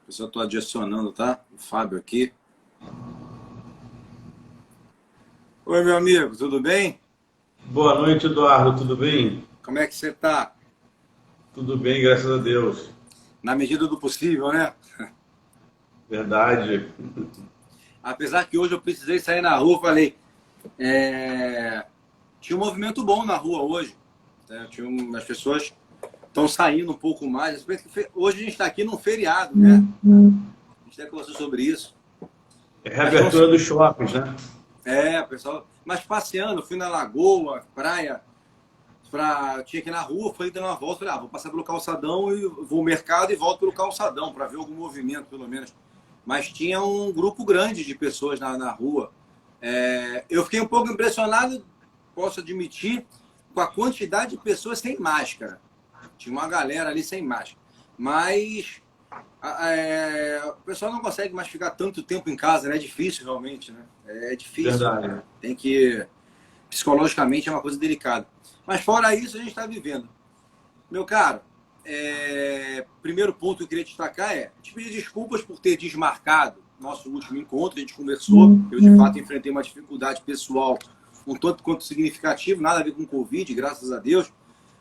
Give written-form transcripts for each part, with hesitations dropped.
Eu só estou adicionando, tá? O Fábio aqui. Oi, meu amigo, tudo bem? Boa noite, Eduardo. Tudo bem? Como é que você está? Tudo bem, graças a Deus. Na medida do possível, né? Verdade. Apesar que hoje eu precisei sair na rua, falei. é, Tinha um movimento bom na rua hoje. Né? As pessoas estão saindo um pouco mais. Hoje a gente está aqui num feriado, né? A gente até conversou sobre isso. É a Mas estão. reabertura dos shoppings, né? Pessoal. Mas passeando, fui na lagoa, praia. Tinha que ir na rua, fui dando uma volta, falei, vou passar pelo calçadão e vou ao mercado e volto pelo calçadão para ver algum movimento, pelo menos. Mas tinha um grupo grande de pessoas na rua. Eu fiquei um pouco impressionado, posso admitir, com a quantidade de pessoas sem máscara. Tinha uma galera ali sem máscara. Mas o pessoal não consegue mais ficar tanto tempo em casa, né? É difícil realmente, né? É difícil. Verdade. Tem que psicologicamente é uma coisa delicada. Mas fora isso, a gente está vivendo. Meu caro, primeiro ponto que eu queria destacar é te pedir desculpas por ter desmarcado nosso último encontro, a gente conversou, eu de fato enfrentei uma dificuldade pessoal um tanto quanto significativo, nada a ver com Covid, graças a Deus,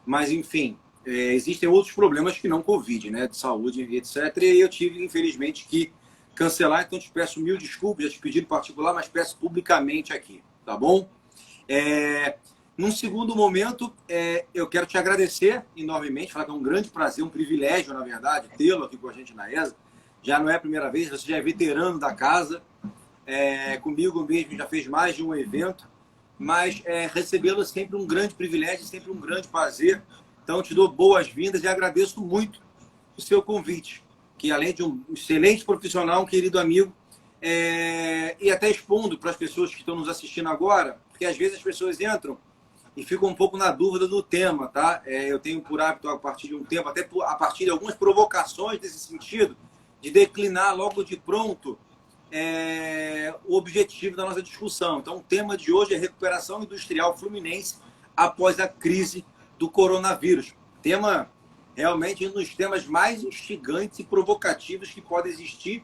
mas enfim, existem outros problemas que não Covid, né, de saúde e etc, e eu tive, infelizmente, que cancelar, então te peço mil desculpas, já te pedi em particular, mas peço publicamente aqui, tá bom? Num segundo momento, eu quero te agradecer enormemente, falar que é um grande prazer, um privilégio, na verdade, tê-lo aqui com a gente na ESA. Já não é a primeira vez, você já é veterano da casa. Comigo mesmo já fez mais de um evento, mas recebê-lo é sempre um grande privilégio, sempre um grande prazer. Então, te dou boas-vindas e agradeço muito o seu convite, que além de um excelente profissional, um querido amigo, e até expondo para as pessoas que estão nos assistindo agora, porque às vezes as pessoas entram e ficam um pouco na dúvida do tema, tá? Eu tenho por hábito, a partir de um tempo, até a partir de algumas provocações nesse sentido, de declinar logo de pronto o objetivo da nossa discussão. Então, o tema de hoje é recuperação industrial fluminense após a crise do coronavírus. Tema realmente um dos temas mais instigantes e provocativos que pode existir,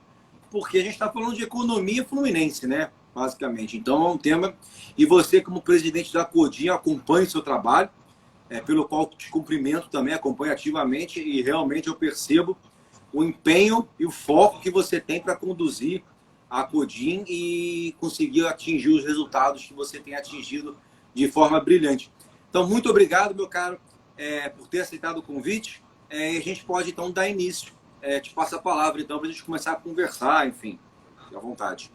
porque a gente está falando de economia fluminense, né? Basicamente. Então, é um tema. E você, como presidente da Codinha, acompanha o seu trabalho, pelo qual te cumprimento também, acompanho ativamente, e realmente eu percebo o empenho e o foco que você tem para conduzir a Codin e conseguir atingir os resultados que você tem atingido de forma brilhante. Então, muito obrigado, meu caro, por ter aceitado o convite. E a gente pode, então, dar início. Te passo a palavra, então, para a gente começar a conversar, enfim. Fique à vontade.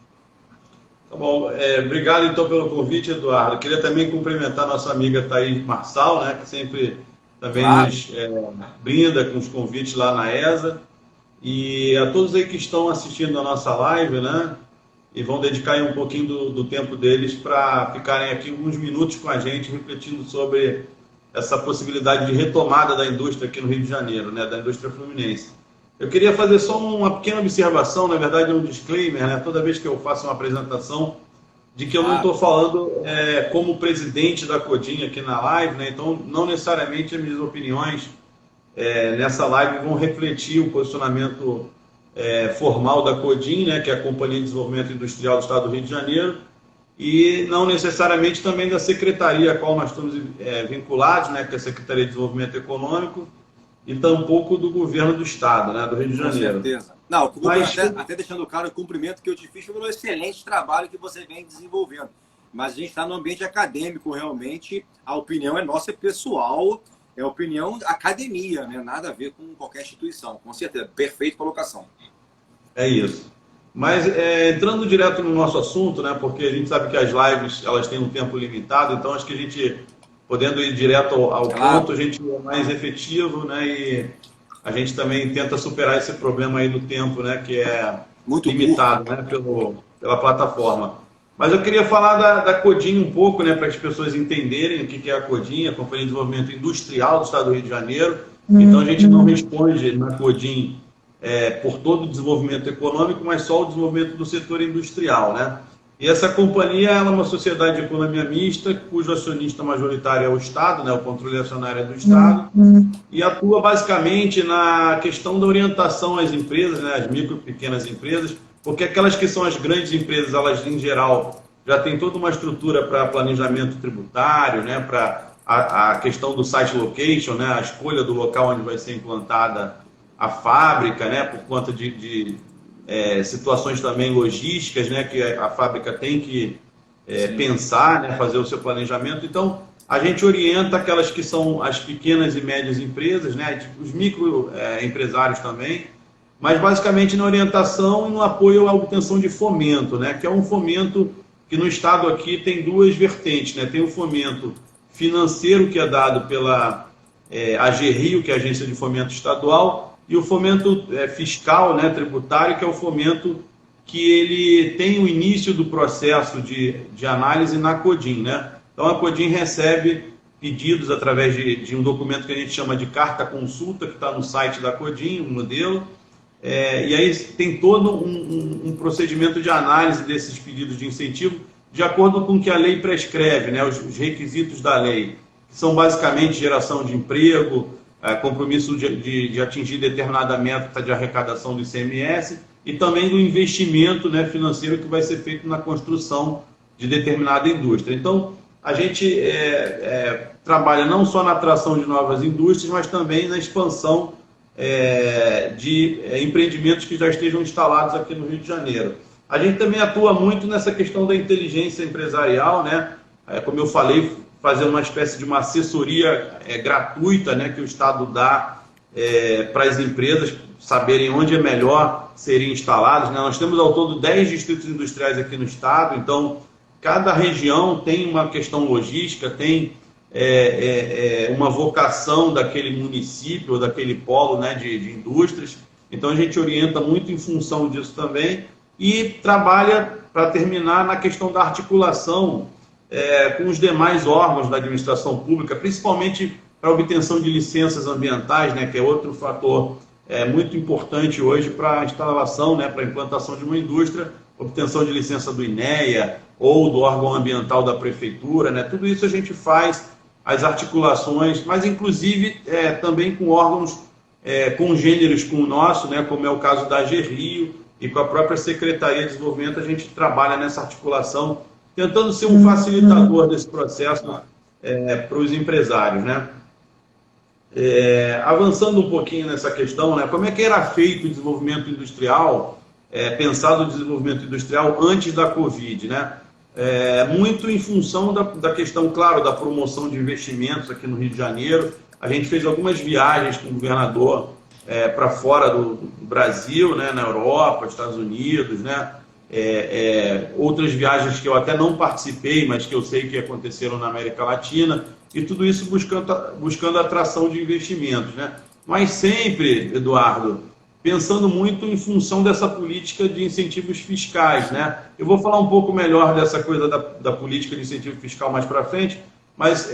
Tá bom. Obrigado, então, pelo convite, Eduardo. Queria também cumprimentar nossa amiga Thaís Marçal, né, que sempre também Claro. nos brinda com os convites lá na ESA. E a todos aí que estão assistindo a nossa live, né, e vão dedicar aí um pouquinho do tempo deles para ficarem aqui alguns minutos com a gente, refletindo sobre essa possibilidade de retomada da indústria aqui no Rio de Janeiro, né, da indústria fluminense. Eu queria fazer só uma pequena observação, na verdade um disclaimer, né, toda vez que eu faço uma apresentação, de que eu não Claro. estou falando como presidente da Codinha aqui na live, né, então não necessariamente as minhas opiniões nessa live vão refletir o posicionamento formal da Codin, né, que é a Companhia de Desenvolvimento Industrial do Estado do Rio de Janeiro, e não necessariamente também da secretaria a qual nós estamos vinculados, né, que é a Secretaria de Desenvolvimento Econômico, e tampouco do governo do Estado, né, do Rio de Com Janeiro. certeza. Não, Mas, até deixando claro o cumprimento que eu te fiz pelo excelente trabalho que você vem desenvolvendo. Mas a gente está no ambiente acadêmico, realmente. A opinião é nossa, é pessoal, é opinião academia, né? Nada a ver com qualquer instituição. Com certeza. Perfeita colocação. é isso. Mas entrando direto no nosso assunto, né, porque a gente sabe que as lives elas têm um tempo limitado, então acho que a gente, podendo ir direto ao Claro. ponto, a gente é mais efetivo, né, e a gente também tenta superar esse problema aí do tempo, né, que é Muito curto. limitado, né, pela plataforma. Mas eu queria falar da Codin um pouco, né, para as pessoas entenderem o que é a Codin, a Companhia de Desenvolvimento Industrial do Estado do Rio de Janeiro. Então a gente não responde na Codin por todo o desenvolvimento econômico, mas só o desenvolvimento do setor industrial, né? E essa companhia ela é uma sociedade de economia mista, cujo acionista majoritário é o Estado, né, o controle acionário é do Estado, e atua basicamente na questão da orientação às empresas, né, às micro e pequenas empresas, porque aquelas que são as grandes empresas, elas em geral já têm toda uma estrutura para planejamento tributário, né, para a questão do site location, né, a escolha do local onde vai ser implantada a fábrica, né, por conta de situações também logísticas, né, que a fábrica tem que pensar, né, fazer o seu planejamento. Então, a gente orienta aquelas que são as pequenas e médias empresas, né, tipo, os micro empresários também, mas basicamente na orientação e no apoio à obtenção de fomento, né, que é um fomento que no estado aqui tem duas vertentes, né, tem o fomento financeiro que é dado pela AGRIO, que é a Agência de Fomento Estadual, e o fomento fiscal, né, tributário, que é o fomento que ele tem o início do processo de análise na CODIM, né? Então a CODIM recebe pedidos através de um documento que a gente chama de carta consulta, que está no site da CODIM, um modelo, e aí tem todo um procedimento de análise desses pedidos de incentivo de acordo com o que a lei prescreve, né? Os requisitos da lei, que são basicamente geração de emprego, compromisso de atingir determinada meta de arrecadação do ICMS e também do investimento, né, financeiro que vai ser feito na construção de determinada indústria. Então, a gente trabalha não só na atração de novas indústrias, mas também na expansão de empreendimentos que já estejam instalados aqui no Rio de Janeiro. A gente também atua muito nessa questão da inteligência empresarial, né? Como eu falei, fazer uma espécie de uma assessoria gratuita, né, que o Estado dá para as empresas saberem onde é melhor serem instaladas, né? Nós temos ao todo 10 distritos industriais aqui no Estado, então cada região tem uma questão logística, tem uma vocação daquele município, daquele polo, né, de indústrias, então a gente orienta muito em função disso também e trabalha, para terminar, na questão da articulação com os demais órgãos da administração pública, principalmente para a obtenção de licenças ambientais, né, que é outro fator muito importante hoje para a instalação, né, para a implantação de uma indústria, obtenção de licença do INEA ou do órgão ambiental da prefeitura, né, tudo isso a gente faz, as articulações, mas inclusive também com órgãos congêneres com o nosso, né, como é o caso da AGRIO e com a própria Secretaria de Desenvolvimento, a gente trabalha nessa articulação, tentando ser um facilitador desse processo para os empresários, né? Avançando um pouquinho nessa questão, né? Como é que era feito o desenvolvimento industrial, pensado o desenvolvimento industrial antes da Covid, né? Muito em função da questão, claro, da promoção de investimentos aqui no Rio de Janeiro. A gente fez algumas viagens com o governador para fora do Brasil, né? Na Europa, Estados Unidos, né? Outras viagens que eu até não participei, mas que eu sei que aconteceram na América Latina, e tudo isso buscando atração de investimentos, né? Mas sempre, Eduardo, pensando muito em função dessa política de incentivos fiscais, né? Eu vou falar um pouco melhor dessa coisa da política de incentivo fiscal mais para frente, mas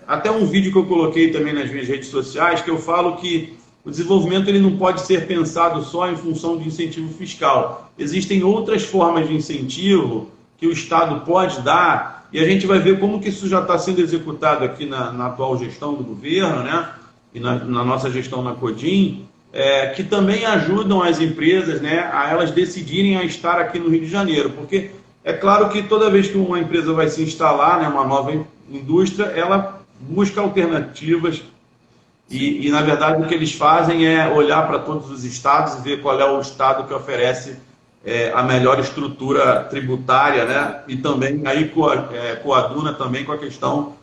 até um vídeo que eu coloquei também nas minhas redes sociais, que eu falo que o desenvolvimento ele não pode ser pensado só em função de incentivo fiscal. Existem outras formas de incentivo que o Estado pode dar, e a gente vai ver como que isso já está sendo executado aqui na atual gestão do governo, né? E na nossa gestão na CODIM, que também ajudam as empresas, né, a elas decidirem a estar aqui no Rio de Janeiro. Porque é claro que toda vez que uma empresa vai se instalar, né, uma nova indústria, ela busca alternativas. E, na verdade, o que eles fazem é olhar para todos os estados e ver qual é o estado que oferece a melhor estrutura tributária, né? E também aí coaduna também com a questão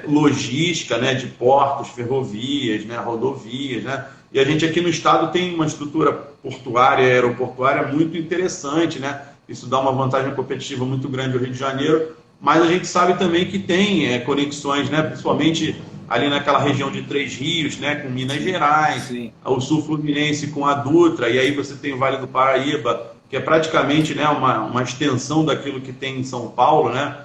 logística, né? De portos, ferrovias, né? Rodovias, né? E a gente aqui no estado tem uma estrutura portuária e aeroportuária muito interessante, né? Isso dá uma vantagem competitiva muito grande ao Rio de Janeiro, mas a gente sabe também que tem conexões, né? Principalmente ali naquela região de Três Rios, né, com Minas Gerais, sim, o sul fluminense com a Dutra, e aí você tem o Vale do Paraíba, que é praticamente, né, uma extensão daquilo que tem em São Paulo, né,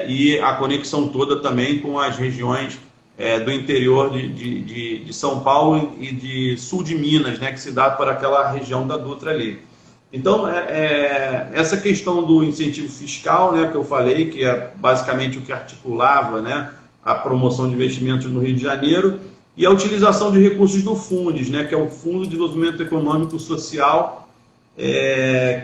e a conexão toda também com as regiões do interior de São Paulo e de sul de Minas, né, que se dá para aquela região da Dutra ali. Então, essa questão do incentivo fiscal, né, que eu falei, que é basicamente o que articulava, né, a promoção de investimentos no Rio de Janeiro, e a utilização de recursos do Fundes, né, que é o Fundo de Desenvolvimento Econômico e Social,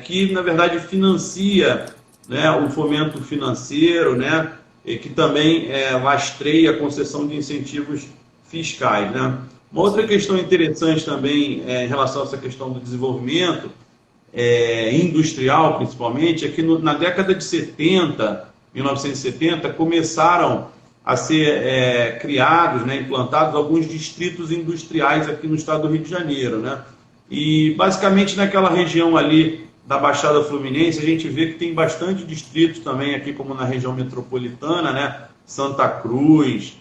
que, na verdade, financia, né, o fomento financeiro, né, e que também lastreia a concessão de incentivos fiscais, né. Uma outra questão interessante também em relação a essa questão do desenvolvimento industrial, principalmente, é que na década de 70, 1970, começaram a ser criados, né, implantados alguns distritos industriais aqui no estado do Rio de Janeiro, né? E basicamente naquela região ali da Baixada Fluminense, a gente vê que tem bastante distritos também aqui, como na região metropolitana, né? Santa Cruz,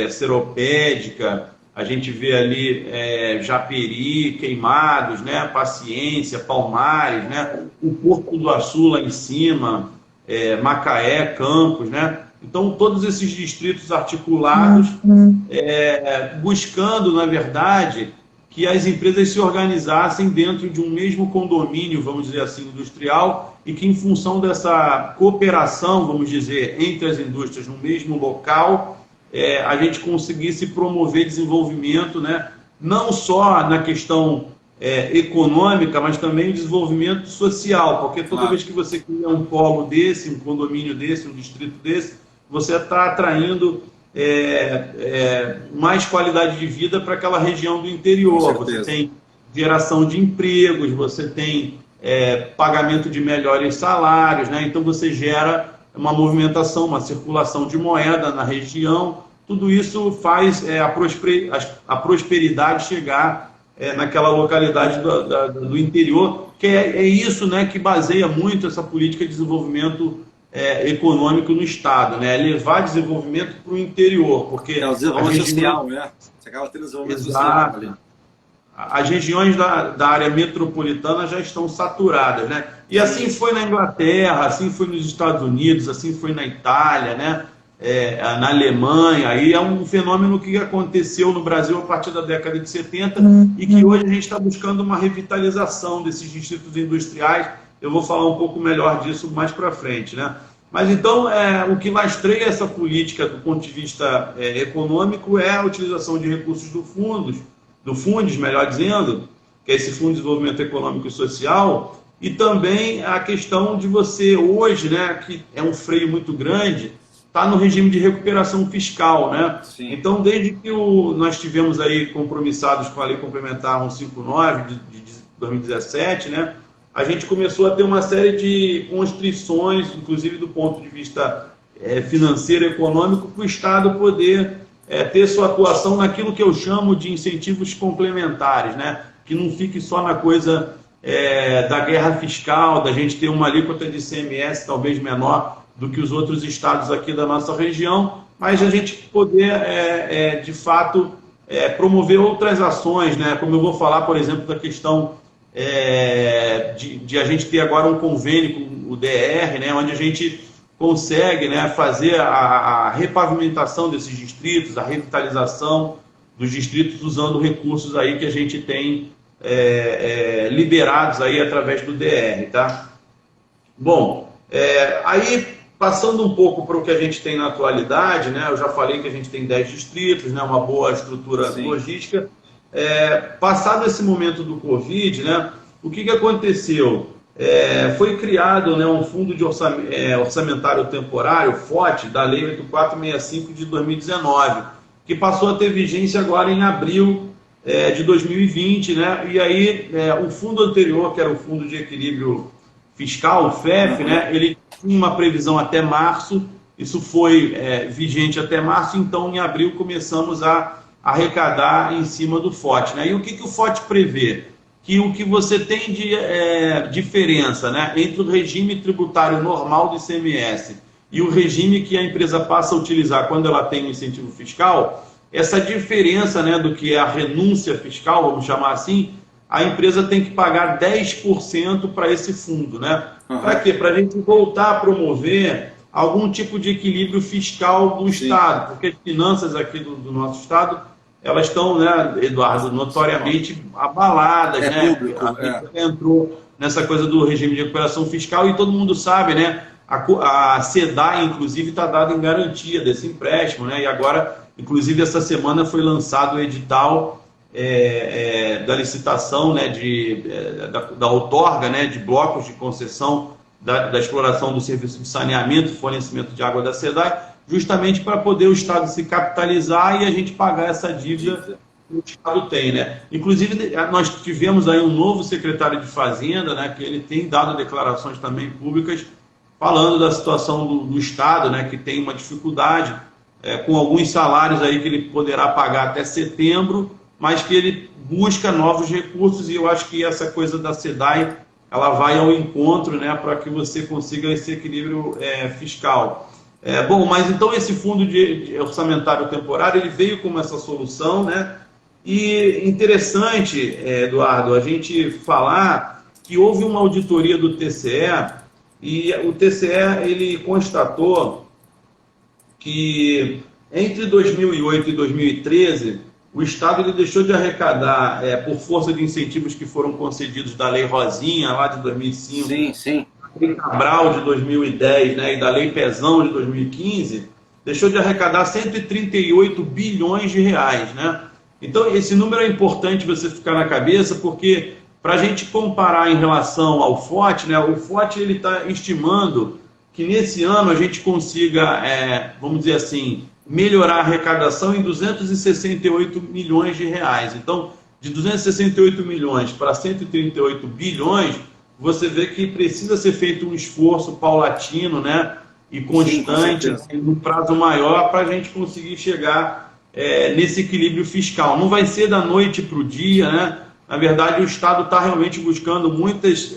Seropédica, a gente vê ali Japeri, Queimados, né? Paciência, Palmares, né? O Porto do Açu lá em cima, Macaé, Campos, né? Então, todos esses distritos articulados, buscando, na verdade, que as empresas se organizassem dentro de um mesmo condomínio, vamos dizer assim, industrial, e que, em função dessa cooperação, vamos dizer, entre as indústrias no mesmo local, a gente conseguisse promover desenvolvimento, né? Não só na questão econômica, mas também o desenvolvimento social, porque toda vez que você cria um polo desse, um condomínio desse, um distrito desse, você está atraindo mais qualidade de vida para aquela região do interior. Você tem geração de empregos, você tem pagamento de melhores salários, né? Então você gera uma movimentação, uma circulação de moeda na região. Tudo isso faz a prosperidade chegar naquela localidade do interior, que é isso, né, que baseia muito essa política de desenvolvimento econômico no Estado, né? Levar desenvolvimento para o interior, porque o desenvolvimento social, né? Você acaba tendo desenvolvimento social ali. As regiões da área metropolitana já estão saturadas, né? E assim foi na Inglaterra, assim foi nos Estados Unidos, assim foi na Itália, né? Na Alemanha. Aí é um fenômeno que aconteceu no Brasil a partir da década de 70 e que hoje a gente está buscando uma revitalização desses distritos industriais. Eu vou falar um pouco melhor disso mais para frente, né? Mas então, o que lastreia essa política do ponto de vista econômico é a utilização de recursos do Fundes, melhor dizendo, que é esse Fundo de Desenvolvimento Econômico e Social, e também a questão de você hoje, né, que é um freio muito grande, está no regime de recuperação fiscal, né? Sim. Então, desde que nós tivemos aí compromissados com a Lei Complementar 159 de 2017, né, a gente começou a ter uma série de constrições, inclusive do ponto de vista financeiro e econômico, para o Estado poder ter sua atuação naquilo que eu chamo de incentivos complementares, né? Que não fique só na coisa da guerra fiscal, da gente ter uma alíquota de ICMS talvez menor do que os outros estados aqui da nossa região, mas a gente poder, de fato, promover outras ações, né? Como eu vou falar, por exemplo, da questão de a gente ter agora um convênio com o DR, né? Onde a gente consegue, né, fazer a repavimentação desses distritos, a revitalização dos distritos usando recursos aí que a gente tem liberados aí através do DR, tá? Bom, aí passando um pouco para o que a gente tem na atualidade, né, eu já falei que a gente tem 10 distritos, né, uma boa estrutura logística. Passado esse momento do Covid, né, o que aconteceu? Foi criado, né, um fundo de orçamentário temporário, FOT, da Lei 8465 de 2019, que passou a ter vigência agora em abril de 2020, né? E aí o fundo anterior, que era o Fundo de Equilíbrio Fiscal, o FEF, né, ele tinha uma previsão até março, isso foi vigente até março, então em abril começamos a arrecadar em cima do FOT, né? E o que o FOT prevê? Que o que você tem de diferença, né, entre o regime tributário normal do ICMS e o regime que a empresa passa a utilizar quando ela tem um incentivo fiscal, essa diferença, né, do que é a renúncia fiscal, vamos chamar assim, a empresa tem que pagar 10% para esse fundo, né? Para quê? Para a gente voltar a promover algum tipo de equilíbrio fiscal do Estado, porque as finanças aqui do nosso Estado, elas estão, né, Eduardo, notoriamente abaladas, né? Público, entrou nessa coisa do regime de recuperação fiscal, e todo mundo sabe, né? A SEDAI, inclusive, está dada em garantia desse empréstimo, né? E agora, inclusive, essa semana foi lançado o edital da licitação, né, da outorga, né, de blocos de concessão da exploração do serviço de saneamento e fornecimento de água da SEDAI, justamente para poder o Estado se capitalizar e a gente pagar essa dívida que o Estado tem, né? Inclusive, nós tivemos aí um novo secretário de Fazenda, né, que ele tem dado declarações também públicas falando da situação do Estado, né, que tem uma dificuldade com alguns salários aí que ele poderá pagar até setembro, mas que ele busca novos recursos, e eu acho que essa coisa da SEDAI ela vai ao encontro, né, para que você consiga esse equilíbrio fiscal. Bom, mas então esse fundo de orçamentário temporário ele veio como essa solução, né? E interessante, Eduardo, a gente falar que houve uma auditoria do TCE e o TCE ele constatou que entre 2008 e 2013 o Estado ele deixou de arrecadar por força de incentivos que foram concedidos da Lei Rosinha lá de 2005. Sim, sim. Lei Cabral de 2010, né, e da Lei Pezão de 2015, deixou de arrecadar 138 bilhões de reais, né? Então, esse número é importante você ficar na cabeça, porque para a gente comparar em relação ao FOT, né, o FOT está estimando que nesse ano a gente consiga, vamos dizer assim, melhorar a arrecadação em 268 milhões de reais. Então, de 268 milhões para 138 bilhões, você vê que precisa ser feito um esforço paulatino, né, e constante, num prazo maior, para a gente conseguir chegar nesse equilíbrio fiscal. Não vai ser da noite para o dia, né? Na verdade, o Estado está realmente buscando muitas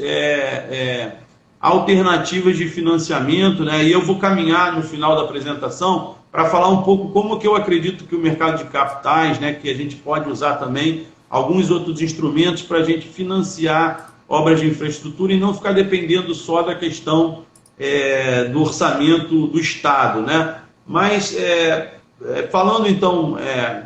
alternativas de financiamento, né? E eu vou caminhar no final da apresentação para falar um pouco como que eu acredito que o mercado de capitais, né, que a gente pode usar também alguns outros instrumentos para a gente financiar obras de infraestrutura e não ficar dependendo só da questão do orçamento do Estado, né? Mas falando então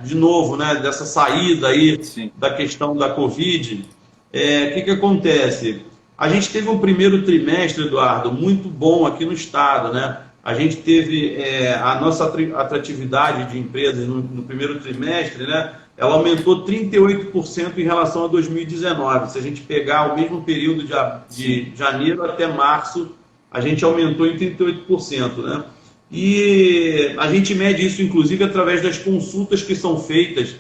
de novo, né, dessa saída aí da questão da Covid, o que acontece? A gente teve um primeiro trimestre, Eduardo, muito bom aqui no Estado, né? A gente teve a nossa atratividade de empresas no primeiro trimestre, né? Ela aumentou 38% em relação a 2019. Se a gente pegar o mesmo período de janeiro até março, a gente aumentou em 38%, né? E a gente mede isso, inclusive, através das consultas que são feitas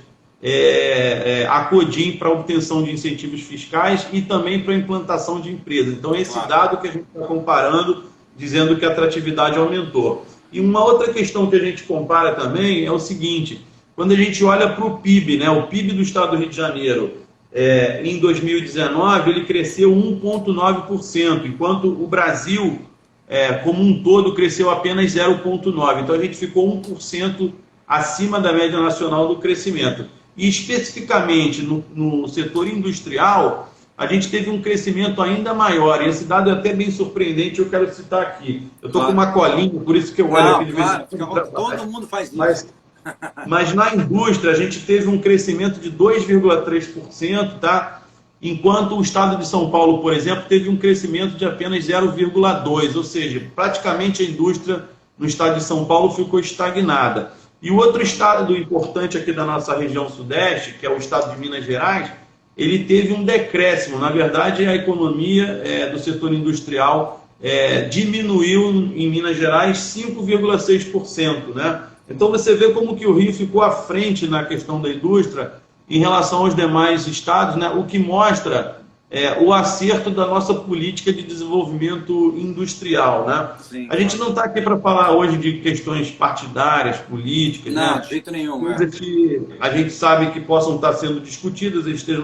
à CODIM para obtenção de incentivos fiscais e também para implantação de empresas. Então, esse dado que a gente está comparando, dizendo que a atratividade aumentou. E uma outra questão que a gente compara também é o seguinte: quando a gente olha para o PIB, né, o PIB do Estado do Rio de Janeiro, em 2019, ele cresceu 1,9%, enquanto o Brasil, como um todo, cresceu apenas 0,9%. Então, a gente ficou 1% acima da média nacional do crescimento. E, especificamente, no setor industrial, a gente teve um crescimento ainda maior. E esse dado é até bem surpreendente, eu quero citar aqui. Eu estou com uma colinha, por isso que eu olho aqui de vez em quando. Todo mundo faz isso. Mas na indústria, a gente teve um crescimento de 2,3%, tá? Enquanto o estado de São Paulo, por exemplo, teve um crescimento de apenas 0,2%, ou seja, praticamente a indústria no estado de São Paulo ficou estagnada. E o outro estado importante aqui da nossa região sudeste, que é o estado de Minas Gerais, ele teve um decréscimo. Na verdade, a economia do setor industrial diminuiu em Minas Gerais 5,6%, né? Então você vê como que o Rio ficou à frente na questão da indústria em relação aos demais estados, né? O que mostra o acerto da nossa política de desenvolvimento industrial, né? Sim, a gente não está aqui para falar hoje de questões partidárias, políticas, não, né? de jeito nenhum. Coisas que a gente sabe que possam estar sendo discutidas e estejam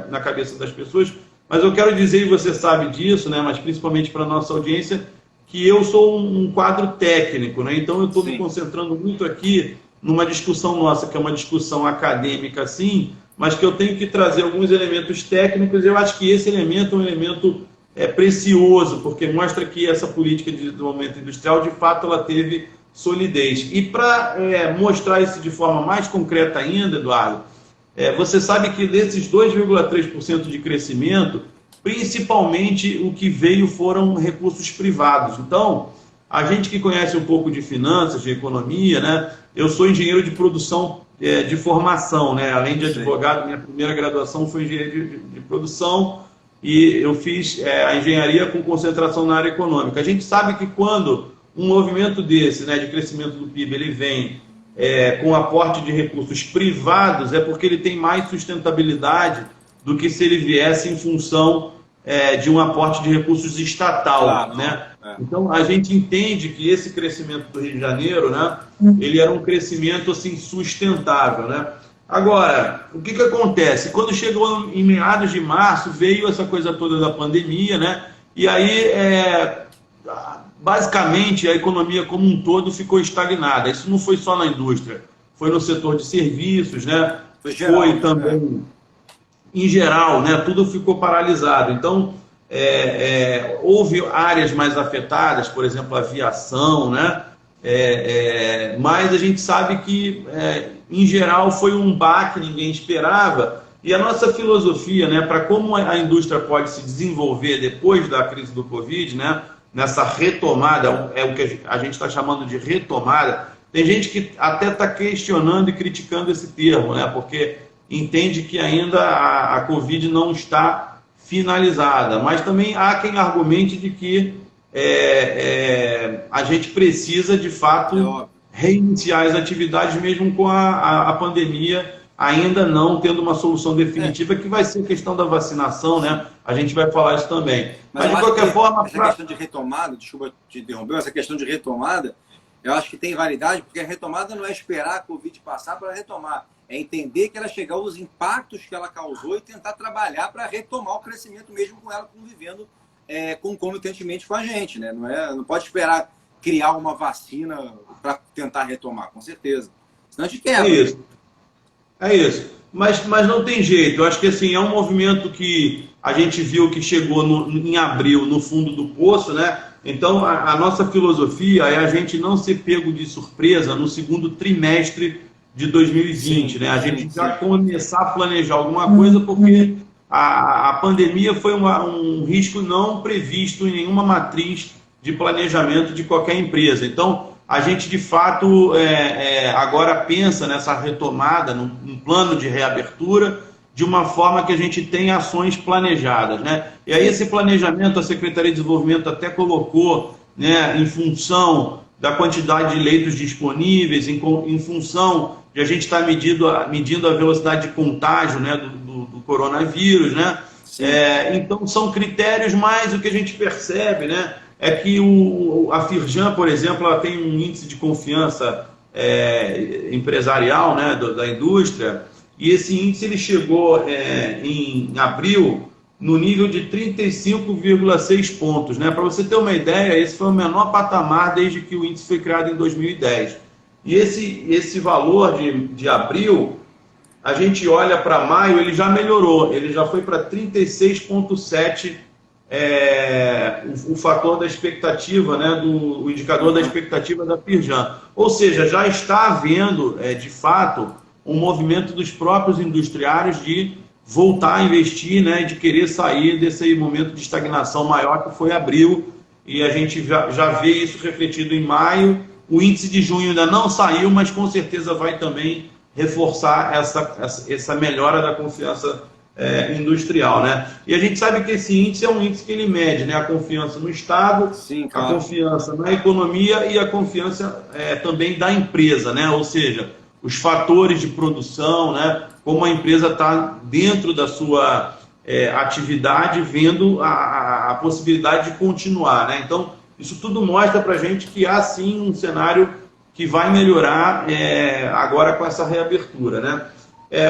na cabeça das pessoas, mas eu quero dizer, e você sabe disso, né? Mas principalmente para a nossa audiência, que eu sou um quadro técnico, né? Então eu estou me concentrando muito aqui numa discussão nossa, que é uma discussão acadêmica, sim, mas que eu tenho que trazer alguns elementos técnicos. Eu acho que esse elemento é um elemento precioso, porque mostra que essa política de desenvolvimento industrial, de fato, ela teve solidez. E para mostrar isso de forma mais concreta ainda, Eduardo, você sabe que desses 2,3% de crescimento, principalmente o que veio foram recursos privados. Então, a gente que conhece um pouco de finanças, de economia, né? Eu sou engenheiro de produção de formação, né? Além de advogado, minha primeira graduação foi engenharia de produção e eu fiz a engenharia com concentração na área econômica. A gente sabe que quando um movimento desse, né, de crescimento do PIB, ele vem com aporte de recursos privados, é porque ele tem mais sustentabilidade do que se ele viesse em função de um aporte de recursos estatal, claro, né? Então, a gente entende que esse crescimento do Rio de Janeiro, né, ele era um crescimento assim, sustentável, né? Agora, o que acontece? Quando chegou em meados de março, veio essa coisa toda da pandemia, né? E aí, basicamente, a economia como um todo ficou estagnada. Isso não foi só na indústria, foi no setor de serviços, né? Foi também, em geral, né? Tudo ficou paralisado. Então, houve áreas mais afetadas, por exemplo, a aviação, né? Mas a gente sabe que, em geral, foi um baque que ninguém esperava. E a nossa filosofia, né, para como a indústria pode se desenvolver depois da crise do Covid, né, nessa retomada, é o que a gente está chamando de retomada. Tem gente que até está questionando e criticando esse termo, né, porque entende que ainda a Covid não está finalizada, mas também há quem argumente de que a gente precisa, de fato, reiniciar as atividades mesmo com a pandemia ainda não tendo uma solução definitiva, que vai ser a questão da vacinação, né? A gente vai falar isso também. Mas de qualquer forma... Essa questão de retomada, desculpa te interromper, essa questão de retomada, eu acho que tem validade, porque a retomada não é esperar a Covid passar para retomar, é entender que ela chegar aos impactos que ela causou e tentar trabalhar para retomar o crescimento mesmo com ela convivendo concomitantemente com a gente, né? Não pode esperar criar uma vacina para tentar retomar, com certeza. Senão a gente quebra. É isso. Mas não tem jeito. Eu acho que assim, é um movimento que a gente viu que chegou em abril no fundo do poço, né? Então, a nossa filosofia é a gente não ser pego de surpresa no segundo trimestre de 2020, né? A gente já começar a planejar alguma coisa, porque a pandemia foi um risco não previsto em nenhuma matriz de planejamento de qualquer empresa. Então, a gente, de fato, agora pensa nessa retomada, num plano de reabertura, de uma forma que a gente tenha ações planejadas, né? E aí esse planejamento, a Secretaria de Desenvolvimento até colocou, né, em função da quantidade de leitos disponíveis, em função de a gente estar medindo a velocidade de contágio, né, do coronavírus, né? Então, são critérios, mas o que a gente percebe, né, é que a Firjan, por exemplo, ela tem um índice de confiança empresarial, né, da indústria, e esse índice ele chegou em abril no nível de 35,6 pontos. Né? Para você ter uma ideia, esse foi o menor patamar desde que o índice foi criado em 2010. E esse valor de abril, a gente olha para maio, ele já melhorou, ele já foi para 36,7 o fator da expectativa, né, o indicador da expectativa da Firjan. Ou seja, já está havendo, de fato, um movimento dos próprios industriários de voltar a investir, né, de querer sair desse momento de estagnação maior que foi abril, e a gente já vê isso refletido em maio. O índice de junho ainda não saiu, mas com certeza vai também reforçar essa melhora da confiança industrial, né? E a gente sabe que esse índice é um índice que ele mede, né, a confiança no Estado, claro, a confiança na economia e a confiança também da empresa, né? Ou seja, os fatores de produção, né? Como a empresa está dentro da sua atividade, vendo a possibilidade de continuar, né? Então, isso tudo mostra para a gente que há sim um cenário que vai melhorar agora com essa reabertura, né?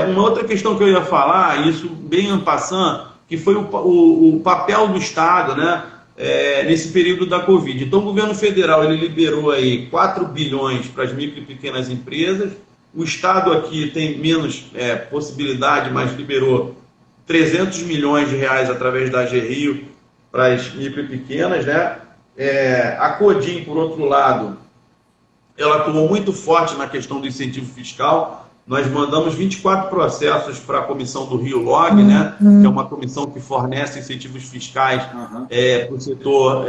Uma outra questão que eu ia falar, isso bem en passant, que foi o papel do Estado, né, nesse período da Covid. Então, o governo federal ele liberou aí 4 bilhões para as micro e pequenas empresas. O Estado aqui tem menos possibilidade, mas liberou 300 milhões de reais através da AGRIO para as micro e pequenas, né? A Codim, por outro lado, ela atuou muito forte na questão do incentivo fiscal. nós mandamos 24 processos para a comissão do Rio Log, né, que é uma comissão que fornece incentivos fiscais para o setor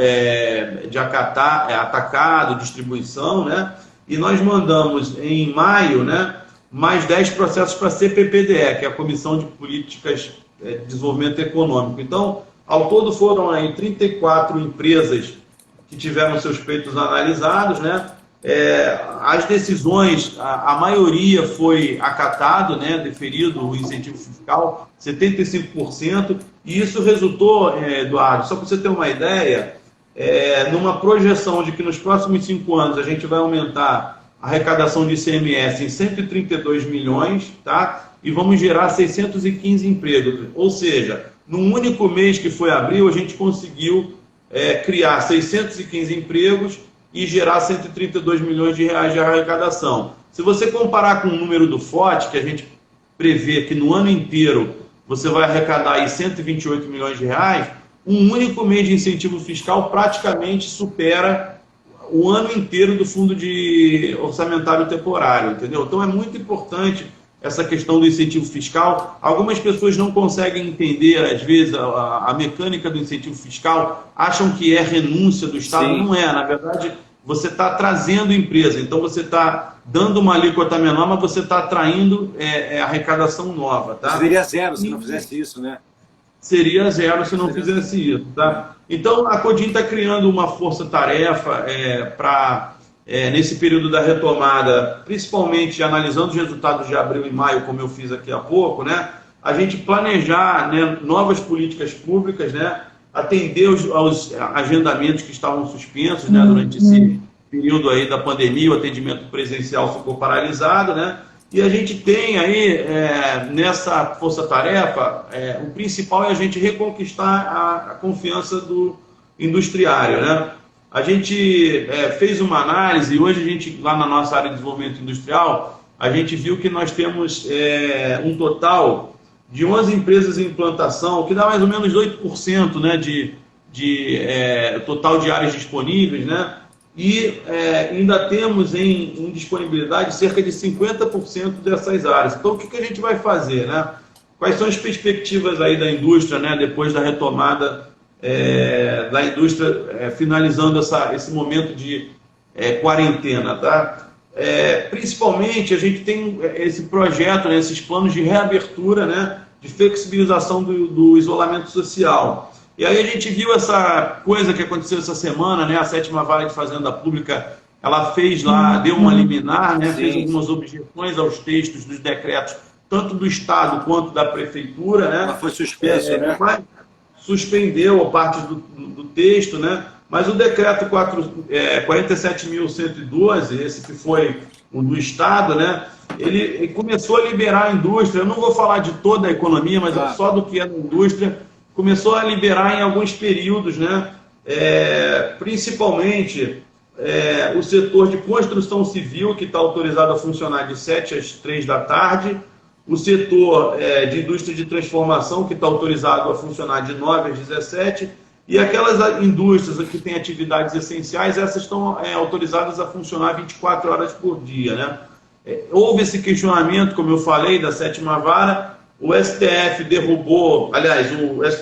de atacado, distribuição, né, e nós mandamos em maio, né, mais 10 processos para a CPPDE, que é a Comissão de Políticas de Desenvolvimento Econômico. Então, ao todo foram aí 34 empresas que tiveram seus pleitos analisados, né? As decisões, a maioria foi acatado, né? Deferido o incentivo fiscal, 75%, e isso resultou, Eduardo, só para você ter uma ideia, numa projeção de que nos próximos 5 anos a gente vai aumentar a arrecadação de ICMS em 132 milhões, tá? E vamos gerar 615 empregos. Ou seja, num único mês que foi abril, a gente conseguiu criar 615 empregos e gerar 132 milhões de reais de arrecadação. Se você comparar com o número do FOT, que a gente prevê que no ano inteiro você vai arrecadar aí 128 milhões de reais, um único mês de incentivo fiscal praticamente supera o ano inteiro do fundo de orçamentário temporário, entendeu? Então é muito importante essa questão do incentivo fiscal. Algumas pessoas não conseguem entender, às vezes, a mecânica do incentivo fiscal, acham que é renúncia do Estado. Sim. Não é, na verdade, você está trazendo empresa, então você está dando uma alíquota menor, mas você está atraindo arrecadação nova. Tá? Seria zero se não fizesse isso, né? Seria zero se não fizesse isso. Tá? Então, a Codin está criando uma força-tarefa para... nesse período da retomada, principalmente analisando os resultados de abril e maio, como eu fiz aqui há pouco, né, a gente planejar, né, novas políticas públicas, né, atender aos agendamentos que estavam suspensos, né, durante esse período aí da pandemia, o atendimento presencial ficou paralisado, né, e a gente tem aí, nessa força-tarefa, o principal é a gente reconquistar a confiança do industriário, né. A gente fez uma análise e hoje a gente, lá na nossa área de desenvolvimento industrial, a gente viu que nós temos um total de 11 empresas em implantação, que dá mais ou menos 8%, né, de total de áreas disponíveis, né, e ainda temos em disponibilidade cerca de 50% dessas áreas. Então, o que a gente vai fazer, né? Quais são as perspectivas aí da indústria, né, depois da retomada da indústria, finalizando esse momento de quarentena, tá? Principalmente a gente tem esse projeto, né, esses planos de reabertura, né, de flexibilização do isolamento social. E aí a gente viu essa coisa que aconteceu essa semana, né, a 7ª Vara de Fazenda Pública, ela fez lá, deu uma liminar, né, fez algumas objeções aos textos dos decretos, tanto do Estado quanto da Prefeitura, né? Ela foi suspensa, né? Mas suspendeu a parte do texto, né? Mas o decreto 47.112, esse que foi o do Estado, né? Ele começou a liberar a indústria. Eu não vou falar de toda a economia, mas só do que é da indústria. Começou a liberar em alguns períodos, né? Principalmente o setor de construção civil, que está autorizado a funcionar de 7 às 3 da tarde, o setor de indústria de transformação, que está autorizado a funcionar de 9 às 17, e aquelas indústrias que têm atividades essenciais, essas estão autorizadas a funcionar 24 horas por dia, né? Houve esse questionamento, como eu falei, da 7ª Vara, o STF derrubou, aliás,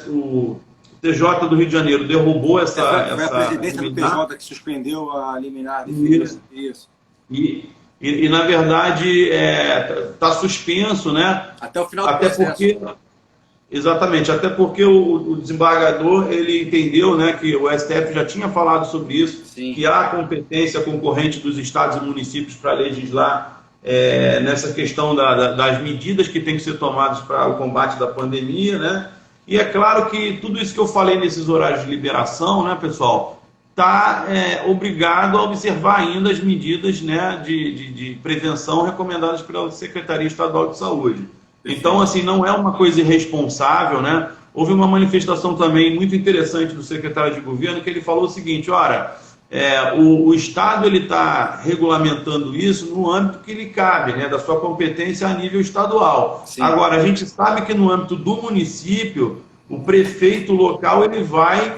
o TJ do Rio de Janeiro derrubou essa foi a presidência liminar do TJ que suspendeu a liminar. Isso. E na verdade, está suspenso, né? Até o final do processo. Exatamente, até porque o desembargador, ele entendeu, né, que o STF já tinha falado sobre isso, sim, que há competência concorrente dos estados e municípios para legislar nessa questão das medidas que têm que ser tomadas para o combate da pandemia, né? E é claro que tudo isso que eu falei nesses horários de liberação, né, pessoal, está obrigado a observar ainda as medidas, né, de prevenção recomendadas pela Secretaria Estadual de Saúde. Então, assim, não é uma coisa irresponsável, né? Houve uma manifestação também muito interessante do secretário de governo, que ele falou o seguinte: ora, o Estado está regulamentando isso no âmbito que lhe cabe, né, da sua competência a nível estadual. Sim. Agora, a gente sabe que no âmbito do município, o prefeito local ele vai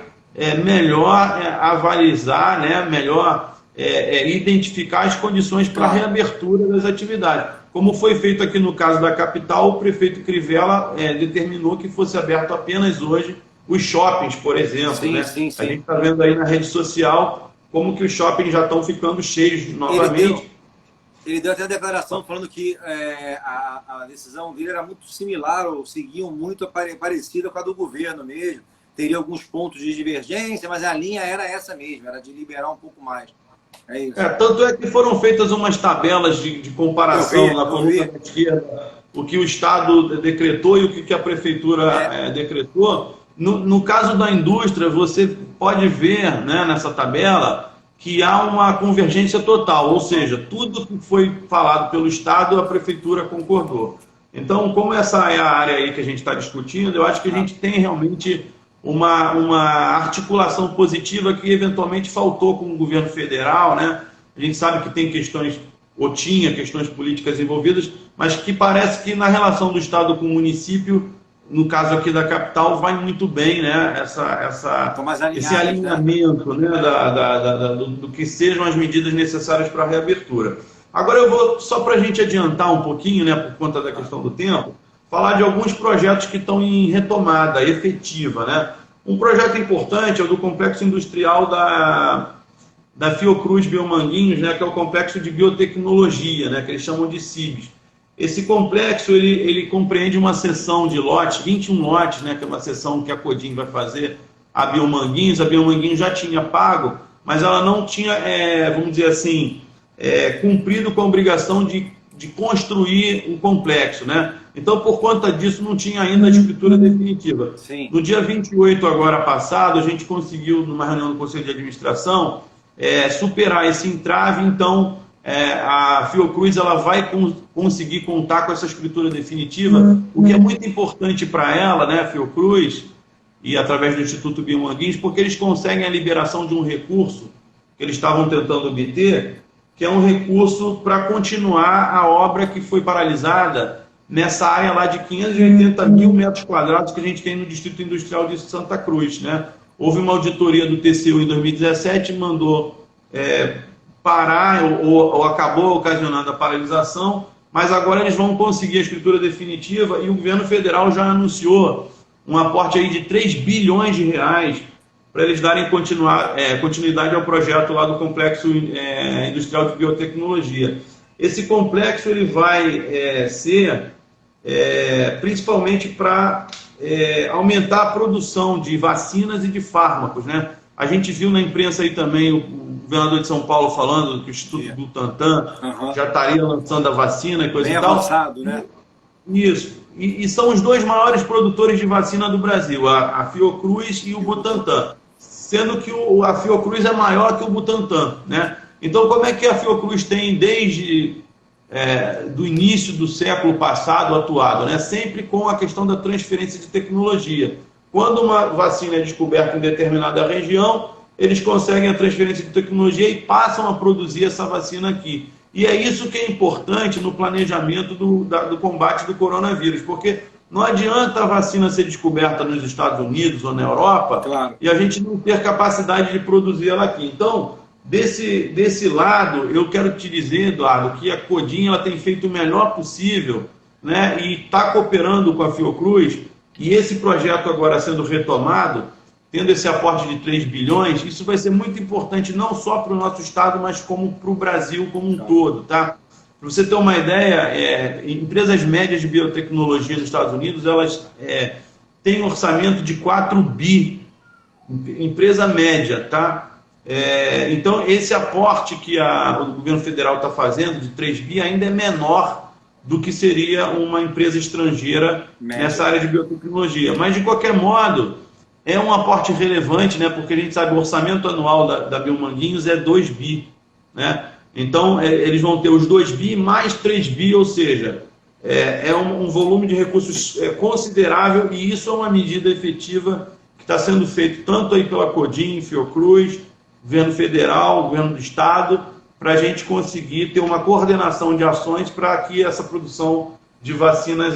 melhor avalizar, né, melhor identificar as condições para a reabertura das atividades. Como foi feito aqui no caso da capital, o prefeito Crivella determinou que fosse aberto apenas hoje os shoppings, por exemplo. Sim, né? sim, sim. A gente está vendo aí na rede social como que os shoppings já estão ficando cheios novamente. Ele deu até a declaração falando que a decisão dele era muito similar, ou seguiam muito parecida com a do governo mesmo. Teria alguns pontos de divergência, mas a linha era essa mesmo, era de liberar um pouco mais. É isso. Tanto é que foram feitas umas tabelas de comparação na coluna da esquerda, o que o Estado decretou e o que a Prefeitura decretou. No caso da indústria, você pode ver, né, nessa tabela que há uma convergência total, ou seja, tudo que foi falado pelo Estado, a Prefeitura concordou. Então, como essa é a área aí que a gente está discutindo, eu acho que a gente tem realmente uma articulação positiva que eventualmente faltou com o governo federal, né? A gente sabe que tem questões, ou tinha questões políticas envolvidas, mas que parece que na relação do Estado com o município, no caso aqui da capital, vai muito bem, né? Esse alinhamento, né? Do que sejam as medidas necessárias para a reabertura. Agora eu vou, só para a gente adiantar um pouquinho, né, por conta da questão do tempo, falar de alguns projetos que estão em retomada efetiva, né? Um projeto importante é o do complexo industrial da Fiocruz Biomanguinhos, né, que é o complexo de biotecnologia, né, que eles chamam de CIBS. Esse complexo ele compreende uma seção de lotes, 21 lotes, né, que é uma seção que a Codim vai fazer a Biomanguinhos. A Biomanguinhos já tinha pago, mas ela não tinha, vamos dizer assim, cumprido com a obrigação de construir um complexo, né? Então, por conta disso, não tinha ainda a escritura definitiva. Sim. No dia 28, agora passado, a gente conseguiu, numa reunião do Conselho de Administração, superar esse entrave. Então, a Fiocruz ela vai conseguir contar com essa escritura definitiva, o que é muito importante para ela, né, a Fiocruz, e através do Instituto Biomanguinhos, porque eles conseguem a liberação de um recurso que eles estavam tentando obter, que é um recurso para continuar a obra que foi paralisada nessa área lá de 580 mil metros quadrados que a gente tem no Distrito Industrial de Santa Cruz, né? Houve uma auditoria do TCU em 2017, mandou parar ou acabou ocasionando a paralisação, mas agora eles vão conseguir a escritura definitiva e o governo federal já anunciou um aporte aí de 3 bilhões de reais para eles darem continuidade ao projeto lá do Complexo Industrial de Biotecnologia. Esse complexo ele vai ser principalmente para aumentar a produção de vacinas e de fármacos, né? A gente viu na imprensa aí também o governador de São Paulo falando que o Instituto Butantan já estaria lançando a vacina e coisa bem e tal. Avançado, né? Isso. E são os dois maiores produtores de vacina do Brasil, a Fiocruz e o Butantan. Sendo que a Fiocruz é maior que o Butantan, né? Então, como é que a Fiocruz tem, desde do início do século passado, atuado, né? Sempre com a questão da transferência de tecnologia. Quando uma vacina é descoberta em determinada região, eles conseguem a transferência de tecnologia e passam a produzir essa vacina aqui. E é isso que é importante no planejamento do combate do coronavírus, porque não adianta a vacina ser descoberta nos Estados Unidos ou na Europa, claro, e a gente não ter capacidade de produzir ela aqui. Então, desse lado, eu quero te dizer, Eduardo, que a Codim ela tem feito o melhor possível, né, e está cooperando com a Fiocruz, e esse projeto agora sendo retomado, tendo esse aporte de 3 bilhões, isso vai ser muito importante não só para o nosso estado, mas como para o Brasil como um todo, tá? Para você ter uma ideia, empresas médias de biotecnologia dos Estados Unidos, elas têm um orçamento de 4 bi, empresa média, tá? Então, esse aporte que o governo federal está fazendo, de 3 bi, ainda é menor do que seria uma empresa estrangeira nessa área de biotecnologia. Mas, de qualquer modo, é um aporte relevante, né? Porque a gente sabe que o orçamento anual da Biomanguinhos é 2 bi, né? Então, eles vão ter os 2 bi mais 3 bi, ou seja, um volume de recursos considerável, e isso é uma medida efetiva que está sendo feita tanto aí pela Codim, Fiocruz, governo federal, governo do estado, para a gente conseguir ter uma coordenação de ações para que essa produção de vacinas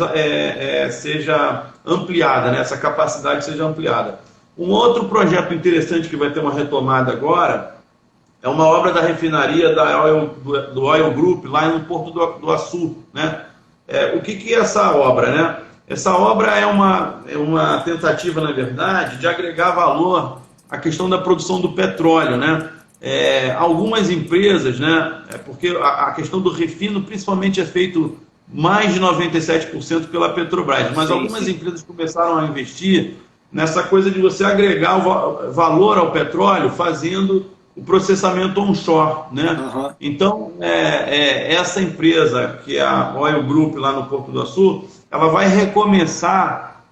seja ampliada, né? Essa capacidade seja ampliada. Um outro projeto interessante que vai ter uma retomada agora é uma obra da refinaria do Oil Group, lá no Porto do Açu, né? O que é essa obra, né? Essa obra é uma tentativa, na verdade, de agregar valor à questão da produção do petróleo, né? Algumas empresas, né? Porque a questão do refino, principalmente, é feito mais de 97% pela Petrobras, mas algumas empresas começaram a investir nessa coisa de você agregar o valor ao petróleo fazendo o processamento onshore, né? Uhum. Então, essa empresa, que é a Oil Group, lá no Porto do Açu, ela vai recomeçar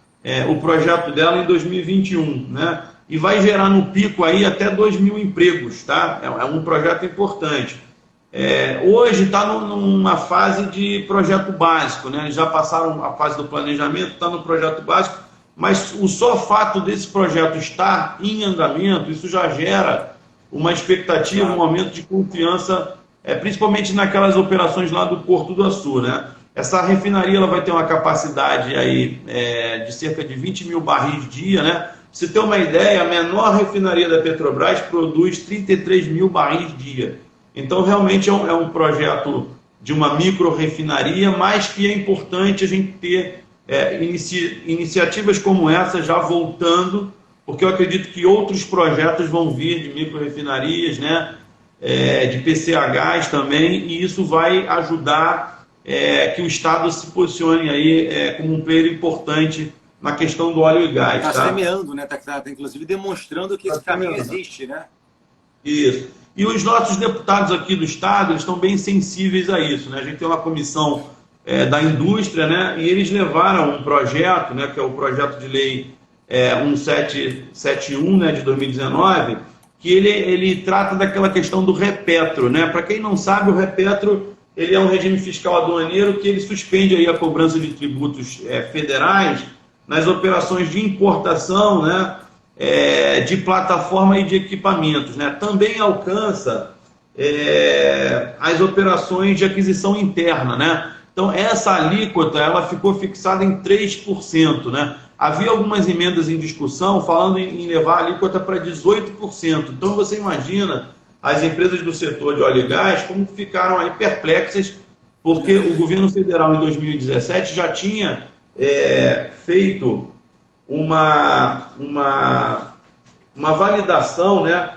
o projeto dela em 2021, né? E vai gerar no pico aí até 2.000 empregos, tá? É um projeto importante. Hoje está numa fase de projeto básico, né? Já passaram a fase do planejamento, está no projeto básico, mas o só fato desse projeto estar em andamento, isso já gera uma expectativa, um aumento de confiança, principalmente naquelas operações lá do Porto do Açu, né? Essa refinaria ela vai ter uma capacidade aí, de cerca de 20.000 barris dia, né? Pra você ter uma ideia, a menor refinaria da Petrobras produz 33.000 barris dia. Então, realmente é um projeto de uma micro-refinaria, mas que é importante a gente ter iniciativas como essa já voltando, porque eu acredito que outros projetos vão vir de micro-refinarias, né? De PCHs também, e isso vai ajudar que o Estado se posicione aí como um player importante na questão do óleo e gás. Está semeando, né? Tá, inclusive demonstrando que esse caminho existe, né? Isso. E os nossos deputados aqui do Estado, eles estão bem sensíveis a isso, né? A gente tem uma comissão da indústria, né? E eles levaram um projeto, né? Que é o projeto de lei 1771, né? De 2019, que ele trata daquela questão do repetro, né? Para quem não sabe, o repetro ele é um regime fiscal aduaneiro que ele suspende aí a cobrança de tributos federais nas operações de importação, né? De plataforma e de equipamentos, né? Também alcança as operações de aquisição interna, né? Então, essa alíquota ela ficou fixada em 3%, né? Havia algumas emendas em discussão falando em levar a alíquota para 18%. Então, você imagina as empresas do setor de óleo e gás como ficaram aí perplexas, porque o governo federal, em 2017, já tinha feito uma validação, né,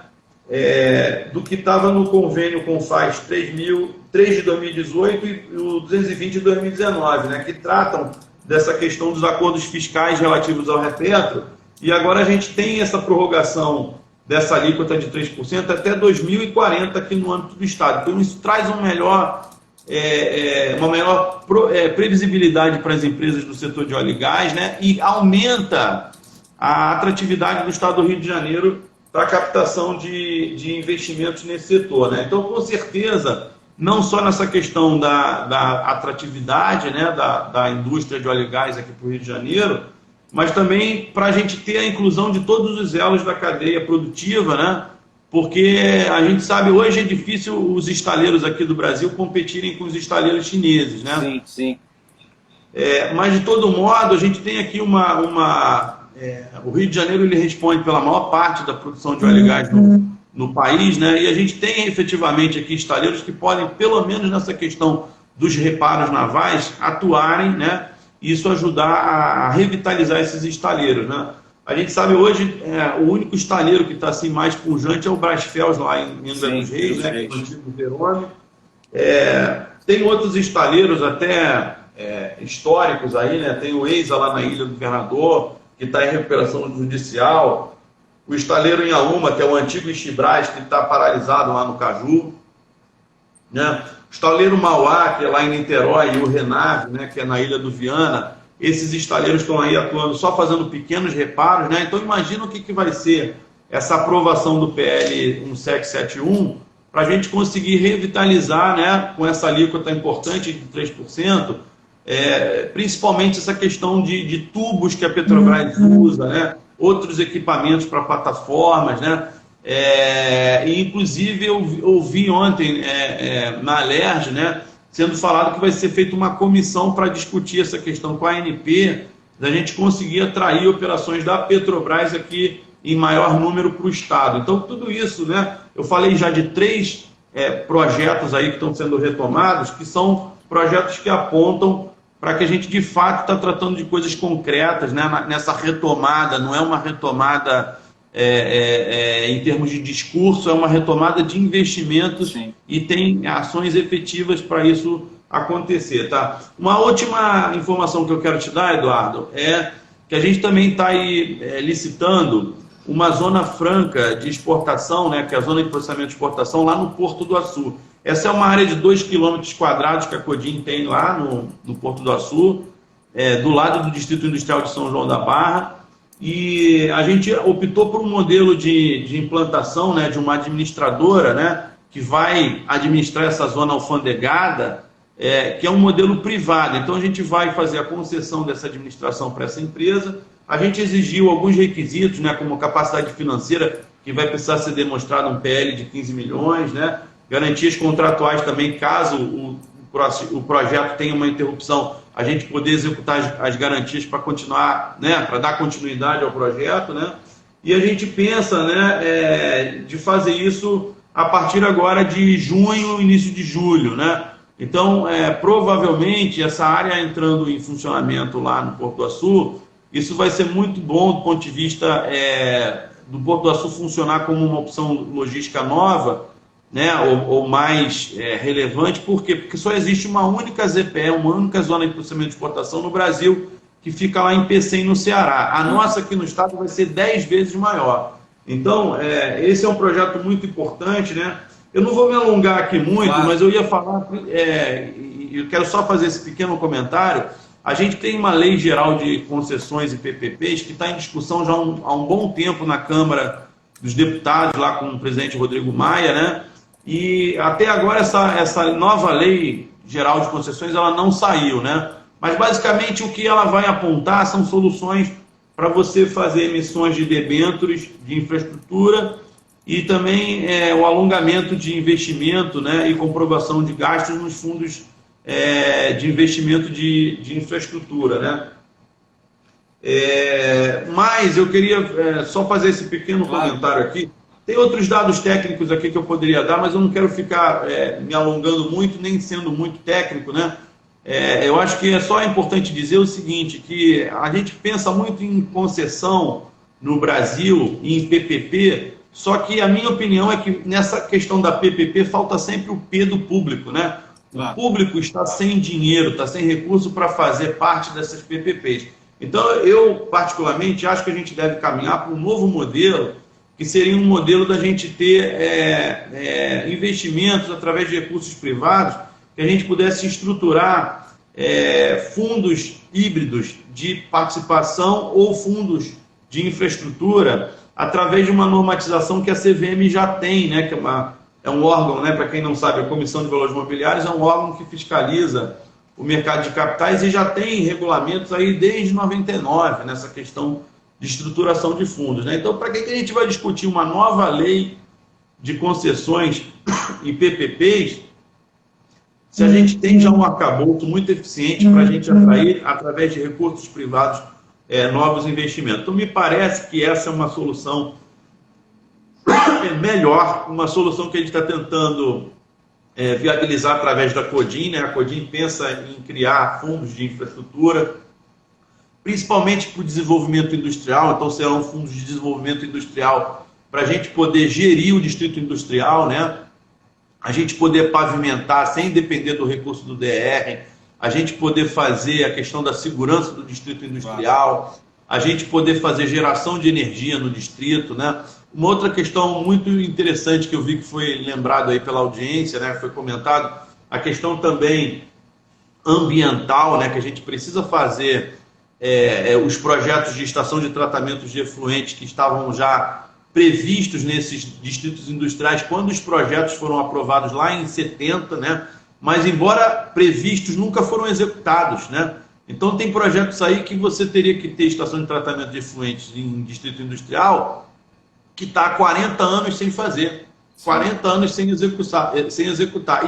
do que estava no convênio com o FAS 3 de 2018 e o 220 de 2019, né, que tratam dessa questão dos acordos fiscais relativos ao repetro, e agora a gente tem essa prorrogação dessa alíquota de 3% até 2040 aqui no âmbito do Estado. Então isso traz uma melhor previsibilidade para as empresas do setor de óleo e gás, né, e aumenta a atratividade do Estado do Rio de Janeiro para a captação de investimentos nesse setor, né? Então, com certeza, não só nessa questão da atratividade, né, da indústria de óleo e gás aqui para o Rio de Janeiro, mas também para a gente ter a inclusão de todos os elos da cadeia produtiva, né? Porque a gente sabe, hoje é difícil os estaleiros aqui do Brasil competirem com os estaleiros chineses, né? Sim, sim. Mas, de todo modo, a gente tem aqui o Rio de Janeiro ele responde pela maior parte da produção de óleo e gás no país, né? E a gente tem efetivamente aqui estaleiros que podem, pelo menos nessa questão dos reparos navais, atuarem, né? E isso ajudar a revitalizar esses estaleiros, né? A gente sabe hoje, o único estaleiro que está assim, mais pujante é o Brasfels, lá em Angra dos Reis, né? Que é o antigo Verone. Tem outros estaleiros até históricos aí, né? Tem o EISA lá na Ilha do Governador, que está em recuperação judicial. O estaleiro em Auma, que é o antigo Istibras, que está paralisado lá no Caju, né? O estaleiro Mauá, que é lá em Niterói, e o Renave, né, que é na Ilha do Viana. Esses estaleiros estão aí atuando só fazendo pequenos reparos, né? Então imagina o que vai ser essa aprovação do PL 1771 para a gente conseguir revitalizar, né, com essa alíquota importante de 3%, principalmente essa questão de tubos que a Petrobras usa, né? Outros equipamentos para plataformas, né? E inclusive eu ouvi ontem na Alerj, né, sendo falado que vai ser feita uma comissão para discutir essa questão com a ANP, da gente conseguir atrair operações da Petrobras aqui em maior número para o Estado. Então, tudo isso, né? Eu falei já de 3 projetos aí que estão sendo retomados, que são projetos que apontam para que a gente, de fato, está tratando de coisas concretas, né? Nessa retomada. Não é uma retomada em termos de discurso, é uma retomada de investimentos. Sim. E tem ações efetivas para isso acontecer, tá? Uma última informação que eu quero te dar, Eduardo, é que a gente também está aí licitando uma zona franca de exportação, né, que é a zona de processamento de exportação lá no Porto do Açu. Essa é uma área de 2 km² que a Codim tem lá no Porto do Açu, do lado do Distrito Industrial de São João da Barra, e a gente optou por um modelo de implantação, né, de uma administradora, né, que vai administrar essa zona alfandegada, que é um modelo privado. Então a gente vai fazer a concessão dessa administração para essa empresa. A gente exigiu alguns requisitos, né, como capacidade financeira, que vai precisar ser demonstrado um PL de 15 milhões, né, garantias contratuais também, caso o projeto tenha uma interrupção, a gente poder executar as garantias para continuar, né, para dar continuidade ao projeto, né, e a gente pensa, né, de fazer isso a partir agora de junho, início de julho, né. Então, provavelmente, essa área entrando em funcionamento lá no Porto do Açu, isso vai ser muito bom do ponto de vista do Porto do Açu funcionar como uma opção logística nova, né, ou mais relevante. Por quê? Porque só existe uma única ZPE, uma única zona de processamento de exportação no Brasil, que fica lá em Pecém, no Ceará. A nossa aqui no estado vai ser 10 vezes maior. Então, esse é um projeto muito importante, né? Eu não vou me alongar aqui muito, claro, mas eu ia falar, eu quero só fazer esse pequeno comentário. A gente tem uma lei geral de concessões e PPPs que está em discussão já há um bom tempo na Câmara dos Deputados, lá com o presidente Rodrigo Maia, né? E até agora essa nova lei geral de concessões ela não saiu, né? Mas basicamente o que ela vai apontar são soluções para você fazer emissões de debêntures de infraestrutura e também o alongamento de investimento, né, e comprovação de gastos nos fundos de investimento de infraestrutura, né? Mas eu queria só fazer esse pequeno comentário aqui. Tem outros dados técnicos aqui que eu poderia dar, mas eu não quero ficar me alongando muito, nem sendo muito técnico, né? Eu acho que é só importante dizer o seguinte, que a gente pensa muito em concessão no Brasil, em PPP, só que a minha opinião é que nessa questão da PPP falta sempre o P do público, né? O público está sem dinheiro, está sem recurso para fazer parte dessas PPPs. Então, eu particularmente acho que a gente deve caminhar para um novo modelo, que seria um modelo da gente ter investimentos através de recursos privados, que a gente pudesse estruturar fundos híbridos de participação ou fundos de infraestrutura através de uma normatização que a CVM já tem, né, que é um órgão, né, para quem não sabe, a Comissão de Valores Mobiliários é um órgão que fiscaliza o mercado de capitais e já tem regulamentos aí desde 99 nessa questão de estruturação de fundos, né? Então, para que a gente vai discutir uma nova lei de concessões e PPPs se a gente tem já um arcabouço muito eficiente para a gente atrair, através de recursos privados, novos investimentos? Então, me parece que essa é uma solução melhor, uma solução que a gente está tentando viabilizar através da Codim, né? A Codim pensa em criar fundos de infraestrutura, principalmente para o desenvolvimento industrial. Então serão fundos de desenvolvimento industrial para a gente poder gerir o distrito industrial, né? A gente poder pavimentar sem depender do recurso do DR, a gente poder fazer a questão da segurança do distrito industrial, a gente poder fazer geração de energia no distrito, né? Uma outra questão muito interessante que eu vi que foi lembrado aí pela audiência, né, foi comentado, a questão também ambiental, né, que a gente precisa fazer os projetos de estação de tratamento de efluentes que estavam já previstos nesses distritos industriais quando os projetos foram aprovados lá em 70, né, mas embora previstos, nunca foram executados, né? Então tem projetos aí que você teria que ter estação de tratamento de efluentes em distrito industrial que está há 40 anos sem fazer, 40 anos sem executar.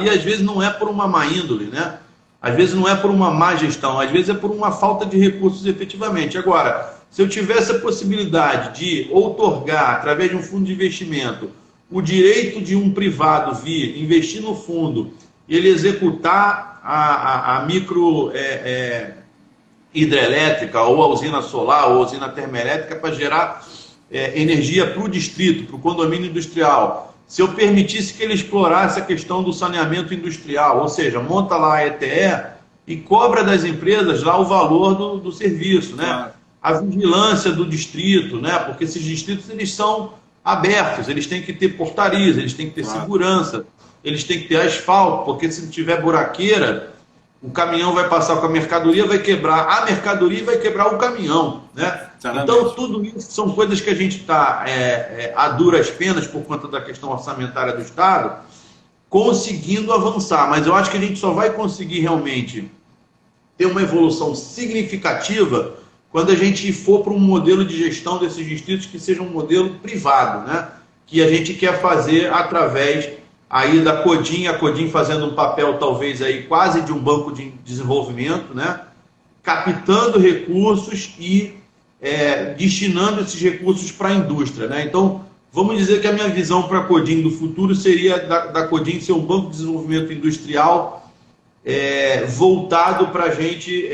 E às vezes não é por uma má índole, né? Às vezes não é por uma má gestão, às vezes é por uma falta de recursos efetivamente. Agora, Se eu tivesse a possibilidade de outorgar, através de um fundo de investimento, o direito de um privado vir investir no fundo e ele executar a micro hidrelétrica, ou a usina solar, ou a usina termoelétrica para gerar energia para o distrito, para o condomínio industrial, se eu permitisse que ele explorasse a questão do saneamento industrial, ou seja, monta lá a ETE e cobra das empresas lá o valor do serviço, né? A vigilância do distrito, né? Porque esses distritos eles são abertos, eles têm que ter portarias, eles têm que ter segurança, eles têm que ter asfalto, porque se tiver buraqueira, o caminhão vai passar com a mercadoria, vai quebrar a mercadoria e vai quebrar o caminhão, né? Então, tudo isso são coisas que a gente está a duras penas por conta da questão orçamentária do Estado, conseguindo avançar. Mas eu acho que a gente só vai conseguir realmente ter uma evolução significativa quando a gente for para um modelo de gestão desses distritos que seja um modelo privado, né? Que a gente quer fazer através aí da Codim, a Codim fazendo um papel talvez aí quase de um banco de desenvolvimento, né? Captando recursos e destinando esses recursos para a indústria, né? Então, vamos dizer que a minha visão para a Codim do futuro seria da Codim ser um banco de desenvolvimento industrial voltado para a gente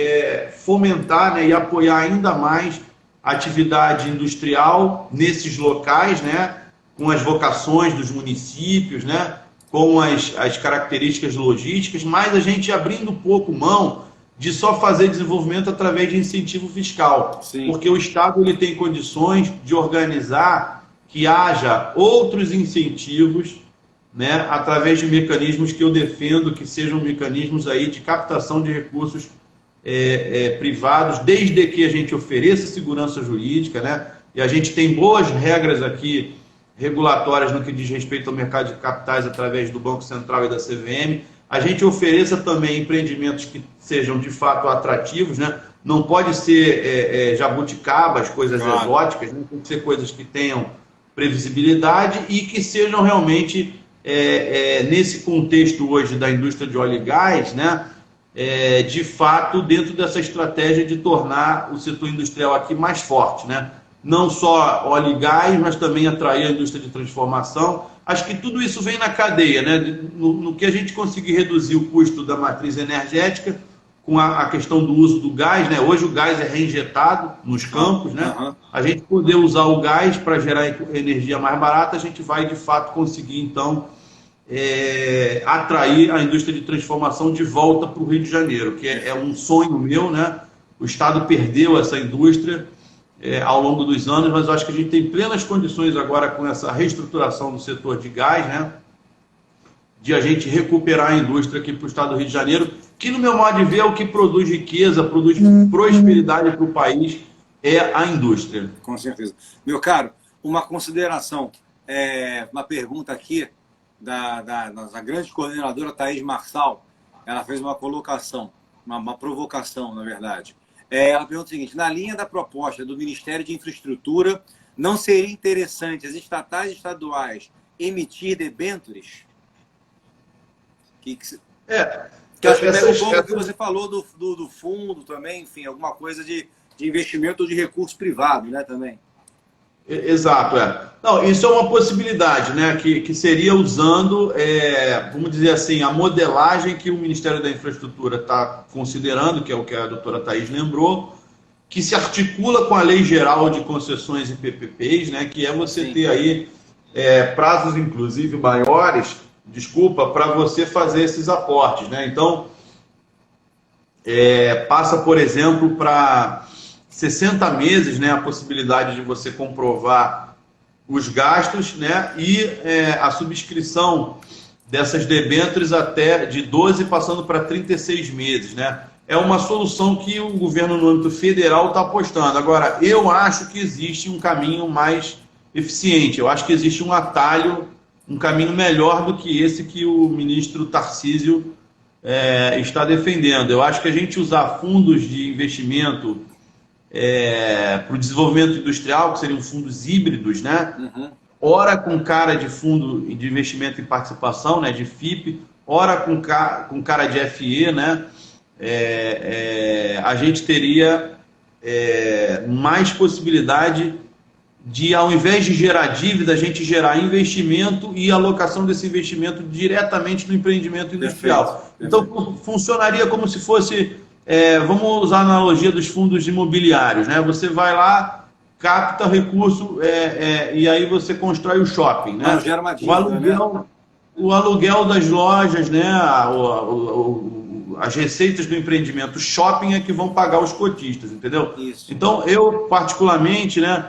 fomentar, né, e apoiar ainda mais a atividade industrial nesses locais, né, com as vocações dos municípios, né, com as características logísticas, mas a gente abrindo um pouco mão de só fazer desenvolvimento através de incentivo fiscal. Sim. Porque o Estado ele tem condições de organizar que haja outros incentivos, né, através de mecanismos que eu defendo que sejam mecanismos aí de captação de recursos privados, desde que a gente ofereça segurança jurídica, né, e a gente tem boas regras aqui regulatórias no que diz respeito ao mercado de capitais através do Banco Central e da CVM. A gente ofereça também empreendimentos que sejam de fato atrativos, né? Não pode ser jabuticabas, coisas exóticas, né? Tem que ser coisas que tenham previsibilidade e que sejam realmente nesse contexto hoje da indústria de óleo e gás, né, de fato dentro dessa estratégia de tornar o setor industrial aqui mais forte, né? Não só óleo e gás, mas também atrair a indústria de transformação. Acho que tudo isso vem na cadeia, né? No que a gente conseguir reduzir o custo da matriz energética com a questão do uso do gás, né? Hoje o gás é reinjetado nos campos, né? Uhum. A gente poder usar o gás para gerar energia mais barata, a gente vai de fato conseguir então atrair a indústria de transformação de volta para o Rio de Janeiro, que é um sonho meu, né? O Estado perdeu essa indústria ao longo dos anos, mas eu acho que a gente tem plenas condições agora com essa reestruturação do setor de gás, né? De a gente recuperar a indústria aqui para o Estado do Rio de Janeiro, que no meu modo de ver é o que produz riqueza, produz prosperidade para o país, é a indústria. Com certeza. Meu caro, uma consideração, uma pergunta aqui da nossa grande coordenadora Thaís Marçal. Ela fez uma colocação, uma provocação, na verdade. Ela pergunta o seguinte: na linha da proposta do Ministério de Infraestrutura, não seria interessante as estatais e estaduais emitir debêntures? Que acho que pega um pouco do que você falou do fundo também, enfim, alguma coisa de investimento ou de recurso privado, né, também. Exato, Não, isso é uma possibilidade, né, que seria usando, vamos dizer assim, a modelagem que o Ministério da Infraestrutura está considerando, que é o que a doutora Thaís lembrou, que se articula com a Lei Geral de Concessões e PPPs, né, que é você Sim. ter aí prazos, inclusive, maiores, para você fazer esses aportes, né? Então, passa, por exemplo, para 60 meses, né, a possibilidade de você comprovar os gastos, né, e a subscrição dessas debêntures até de 12 passando para 36 meses, né? É uma solução que o governo no âmbito federal está apostando. Agora, eu acho que existe um caminho mais eficiente, eu acho que existe um atalho, um caminho melhor do que esse que o ministro Tarcísio está defendendo. Eu acho que a gente usar fundos de investimento para o desenvolvimento industrial, que seriam fundos híbridos, né? Uhum. Ora com cara de fundo de investimento em participação, né, de FIP, ora com cara de FE, né? A gente teria mais possibilidade de, ao invés de gerar dívida, a gente gerar investimento e alocação desse investimento diretamente no empreendimento industrial. Perfeito. Então, funcionaria como se fosse, vamos usar a analogia dos fundos imobiliários, né? Você vai lá, capta recurso e aí você constrói o shopping, né? Não gera uma dívida, o aluguel das lojas, né? As receitas do empreendimento, o shopping é que vão pagar os cotistas, entendeu? Isso. Então, eu particularmente, né,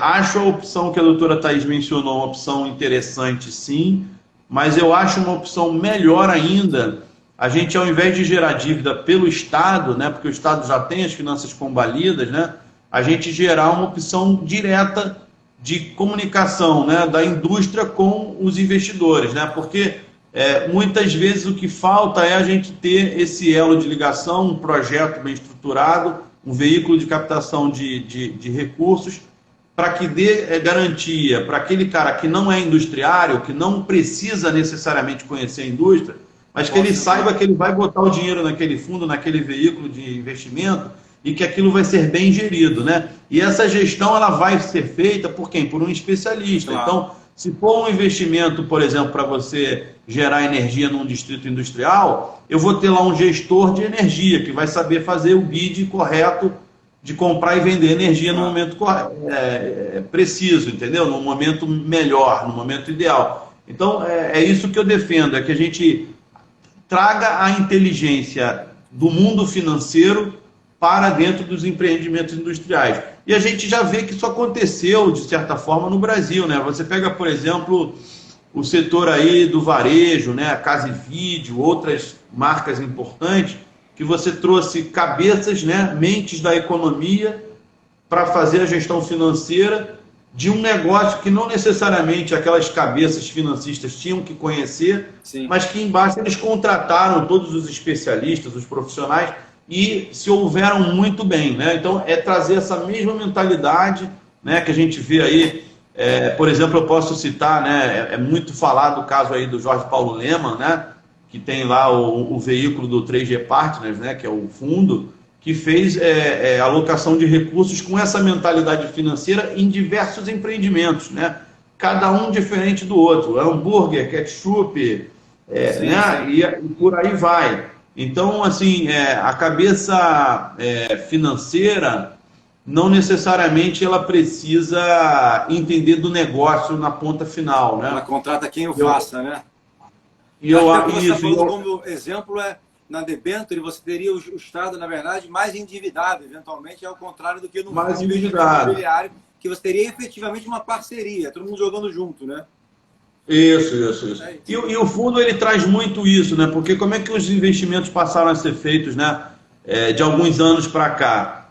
acho a opção que a doutora Thaís mencionou uma opção interessante, sim, mas eu acho uma opção melhor ainda a gente, ao invés de gerar dívida pelo Estado, né, porque o Estado já tem as finanças combalidas, né, a gente gerar uma opção direta de comunicação, né, da indústria com os investidores, né, porque muitas vezes o que falta é a gente ter esse elo de ligação, um projeto bem estruturado, um veículo de captação de recursos, para que dê garantia para aquele cara que não é industriário, que não precisa necessariamente conhecer a indústria, mas que ele saiba que ele vai botar o dinheiro naquele fundo, naquele veículo de investimento, e que aquilo vai ser bem gerido, né? E essa gestão ela vai ser feita por quem? Por um especialista. Claro. Então, se for um investimento, por exemplo, para você gerar energia num distrito industrial, eu vou ter lá um gestor de energia que vai saber fazer o bid correto de comprar e vender energia no momento preciso, entendeu? No momento melhor, no momento ideal. Então, é isso que eu defendo, é que a gente traga a inteligência do mundo financeiro para dentro dos empreendimentos industriais. E a gente já vê que isso aconteceu, de certa forma, no Brasil, né? Você pega, por exemplo, o setor aí do varejo, né? A Casa e Vídeo, outras marcas importantes, que você trouxe cabeças, né? Mentes da economia para fazer a gestão financeira de um negócio que não necessariamente aquelas cabeças financistas tinham que conhecer, sim, mas que embaixo eles contrataram todos os especialistas, os profissionais, e se houveram muito bem, né? Então, é trazer essa mesma mentalidade, né, que a gente vê aí, por exemplo, eu posso citar, né, é muito falado o caso aí do Jorge Paulo Lemann, né, que tem lá o veículo do 3G Partners, né, que é o fundo, que fez alocação de recursos com essa mentalidade financeira em diversos empreendimentos, né? Cada um diferente do outro, hambúrguer, ketchup, sim, né? Sim. E por aí vai. Então, assim, a cabeça financeira não necessariamente ela precisa entender do negócio na ponta final, né? Ela contrata quem o faça, né? E eu acho que você falou como exemplo na debênture, você teria o Estado, na verdade, mais endividado, eventualmente, ao contrário do que no mais endividado imobiliário, que você teria efetivamente uma parceria, todo mundo jogando junto, né? Isso. E o fundo ele traz muito isso, né? Porque como é que os investimentos passaram a ser feitos, né? De alguns anos para cá?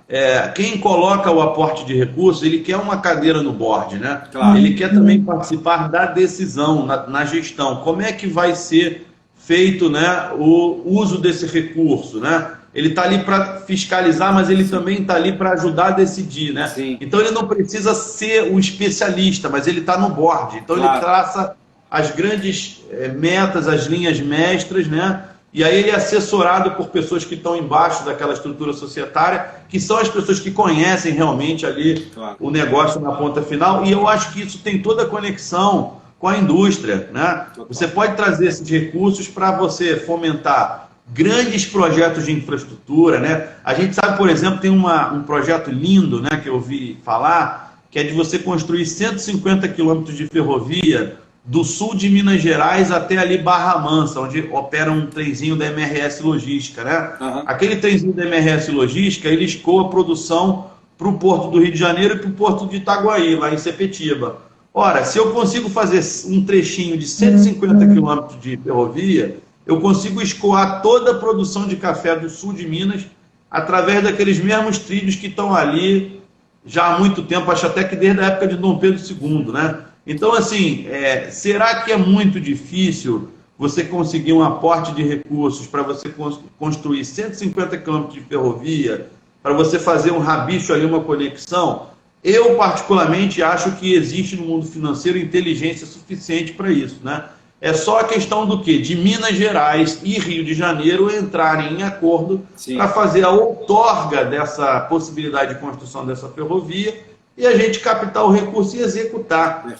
Quem coloca o aporte de recursos, ele quer uma cadeira no board, né? Claro. Ele quer também participar da decisão, na gestão. Como é que vai ser feito, né, o uso desse recurso, né? Ele está ali para fiscalizar, mas ele também está ali para ajudar a decidir, né? Sim. Então ele não precisa ser o especialista, mas ele está no board. Então claro, ele traça as grandes metas, as linhas mestras, né? E aí ele é assessorado por pessoas que estão embaixo daquela estrutura societária, que são as pessoas que conhecem realmente ali claro, o negócio na ponta final. E eu acho que isso tem toda a conexão com a indústria, né? Você pode trazer esses recursos para você fomentar grandes projetos de infraestrutura, né? A gente sabe, por exemplo, tem um projeto lindo, né, que eu ouvi falar, que é de você construir 150 quilômetros de ferrovia do sul de Minas Gerais até ali Barra Mansa, onde opera um trenzinho da MRS Logística, né? Uhum. Aquele trenzinho da MRS Logística, ele escoa a produção para o Porto do Rio de Janeiro e para o Porto de Itaguaí, lá em Sepetiba. Ora, se eu consigo fazer um trechinho de 150 quilômetros de ferrovia, eu consigo escoar toda a produção de café do sul de Minas através daqueles mesmos trilhos que estão ali já há muito tempo, acho até que desde a época de Dom Pedro II, né? Então, assim, será que é muito difícil você conseguir um aporte de recursos para você construir 150 quilômetros de ferrovia, para você fazer um rabicho ali, uma conexão? Eu, particularmente, acho que existe no mundo financeiro inteligência suficiente para isso, né? É só a questão do quê? De Minas Gerais e Rio de Janeiro entrarem em acordo para fazer a outorga dessa possibilidade de construção dessa ferrovia e a gente captar o recurso e executar.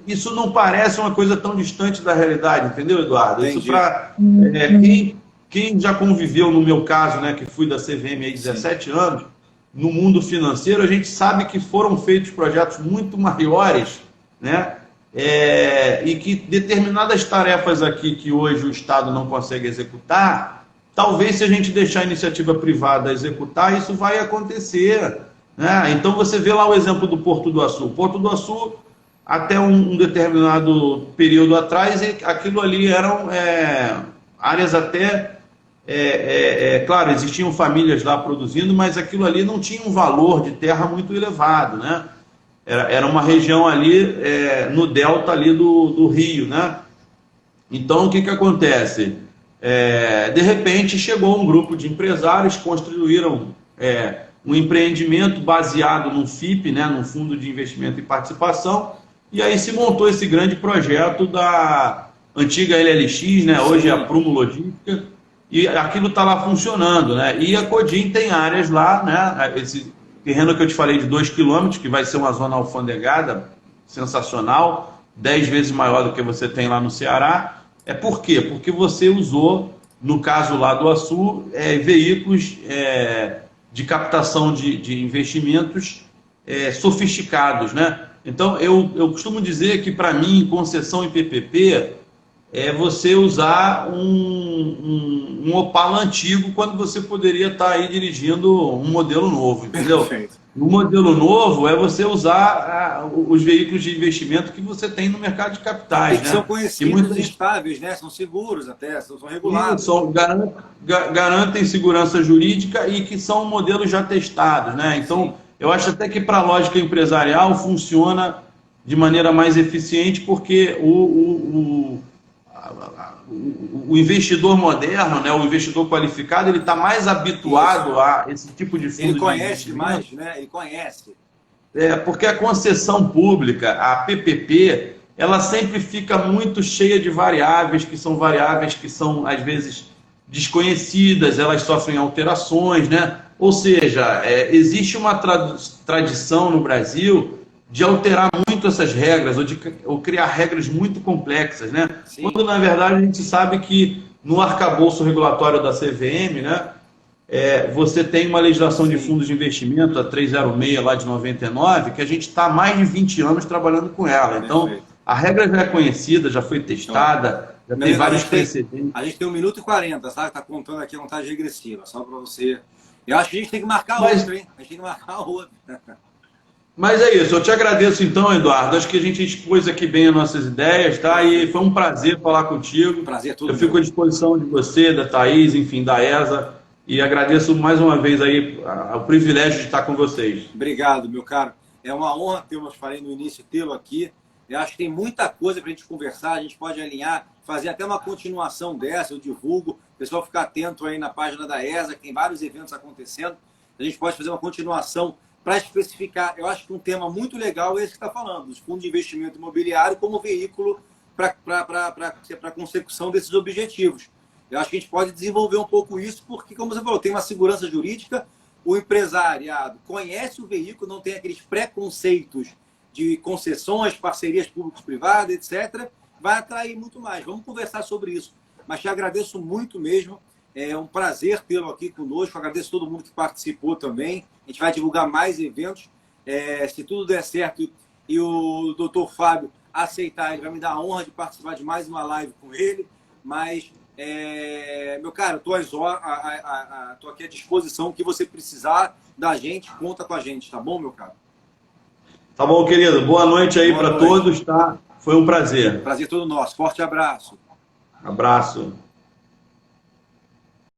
Isso não parece uma coisa tão distante da realidade, entendeu, Eduardo? Entendi. Isso para quem já conviveu, no meu caso, né, que fui da CVM há 17 anos, no mundo financeiro, a gente sabe que foram feitos projetos muito maiores, né? E que determinadas tarefas aqui que hoje o Estado não consegue executar, talvez se a gente deixar a iniciativa privada executar, isso vai acontecer, né? Então você vê lá o exemplo do Porto do Açu. O Porto do Açu, até um determinado período atrás, aquilo ali eram áreas até... claro, existiam famílias lá produzindo, mas aquilo ali não tinha um valor de terra muito elevado, né? Era uma região ali no delta ali do rio, né? Então, o que acontece? De repente, chegou um grupo de empresários, construíram um empreendimento baseado no FIP, né? No Fundo de Investimento e Participação, e aí se montou esse grande projeto da antiga LLX, né? Hoje é a Prumo Logística, e aquilo está lá funcionando, né? E a Codim tem áreas lá, né? Esse terreno que eu te falei de 2 quilômetros, que vai ser uma zona alfandegada, sensacional, 10 vezes maior do que você tem lá no Ceará. Por quê? Porque você usou, no caso lá do Açu, veículos de captação de investimentos sofisticados, né? Então, eu costumo dizer que, para mim, concessão em PPP é você usar um Opala antigo quando você poderia estar aí dirigindo um modelo novo, entendeu? Perfeito. O modelo novo é você usar os veículos de investimento que você tem no mercado de capitais. E que são conhecidos, estáveis, né? São seguros até, são regulados. Garantem segurança jurídica e que são modelos já testados, né? Então, eu acho até que para a lógica empresarial funciona de maneira mais eficiente, porque o investidor moderno, né, o investidor qualificado, ele está mais habituado a esse tipo de fundo. Ele conhece mais, né? Ele conhece. Porque a concessão pública, a PPP, ela sempre fica muito cheia de variáveis que são, às vezes, desconhecidas, elas sofrem alterações, né? Ou seja, existe uma tradição no Brasil de alterar muito essas regras, ou criar regras muito complexas, né? Sim. Quando, na verdade, a gente sabe que no arcabouço regulatório da CVM, né, você tem uma legislação de fundos de investimento, a 306 lá de 99, que a gente está há mais de 20 anos trabalhando com ela. Então, a regra já é conhecida, já foi testada, já tem vários precedentes. A gente tem 1 minuto e 40, sabe? Está contando aqui a contagem regressiva, só para você... Eu acho que a gente tem que marcar outra, hein? A gente tem que marcar outra. Mas é isso, eu te agradeço então, Eduardo. Acho que a gente expôs aqui bem as nossas ideias, tá? E foi um prazer falar contigo. Prazer tudo. Eu fico à disposição de você, da Thaís, enfim, da ESA. E agradeço mais uma vez aí o privilégio de estar com vocês. Obrigado, meu caro. É uma honra tê-lo, falei no início, tê-lo aqui. Eu acho que tem muita coisa para a gente conversar, a gente pode alinhar, fazer até uma continuação dessa, eu divulgo. O pessoal ficar atento aí na página da ESA, que tem vários eventos acontecendo. A gente pode fazer uma continuação para especificar. Eu acho que um tema muito legal é esse que está falando, os fundos de investimento imobiliário como veículo para a consecução desses objetivos. Eu acho que a gente pode desenvolver um pouco isso, porque, como você falou, tem uma segurança jurídica, o empresariado conhece o veículo, não tem aqueles preconceitos de concessões, parcerias públicas-privadas, etc., vai atrair muito mais. Vamos conversar sobre isso. Mas te agradeço muito mesmo. É um prazer tê-lo aqui conosco. Agradeço a todo mundo que participou também. A gente vai divulgar mais eventos. Se tudo der certo e o doutor Fábio aceitar, ele vai me dar a honra de participar de mais uma live com ele. Mas, meu cara, estou aqui à disposição. O que você precisar da gente, conta com a gente, tá bom, meu caro? Tá bom, querido. Boa noite aí para todos, tá? Foi um prazer. Prazer todo nosso. Forte abraço. Abraço.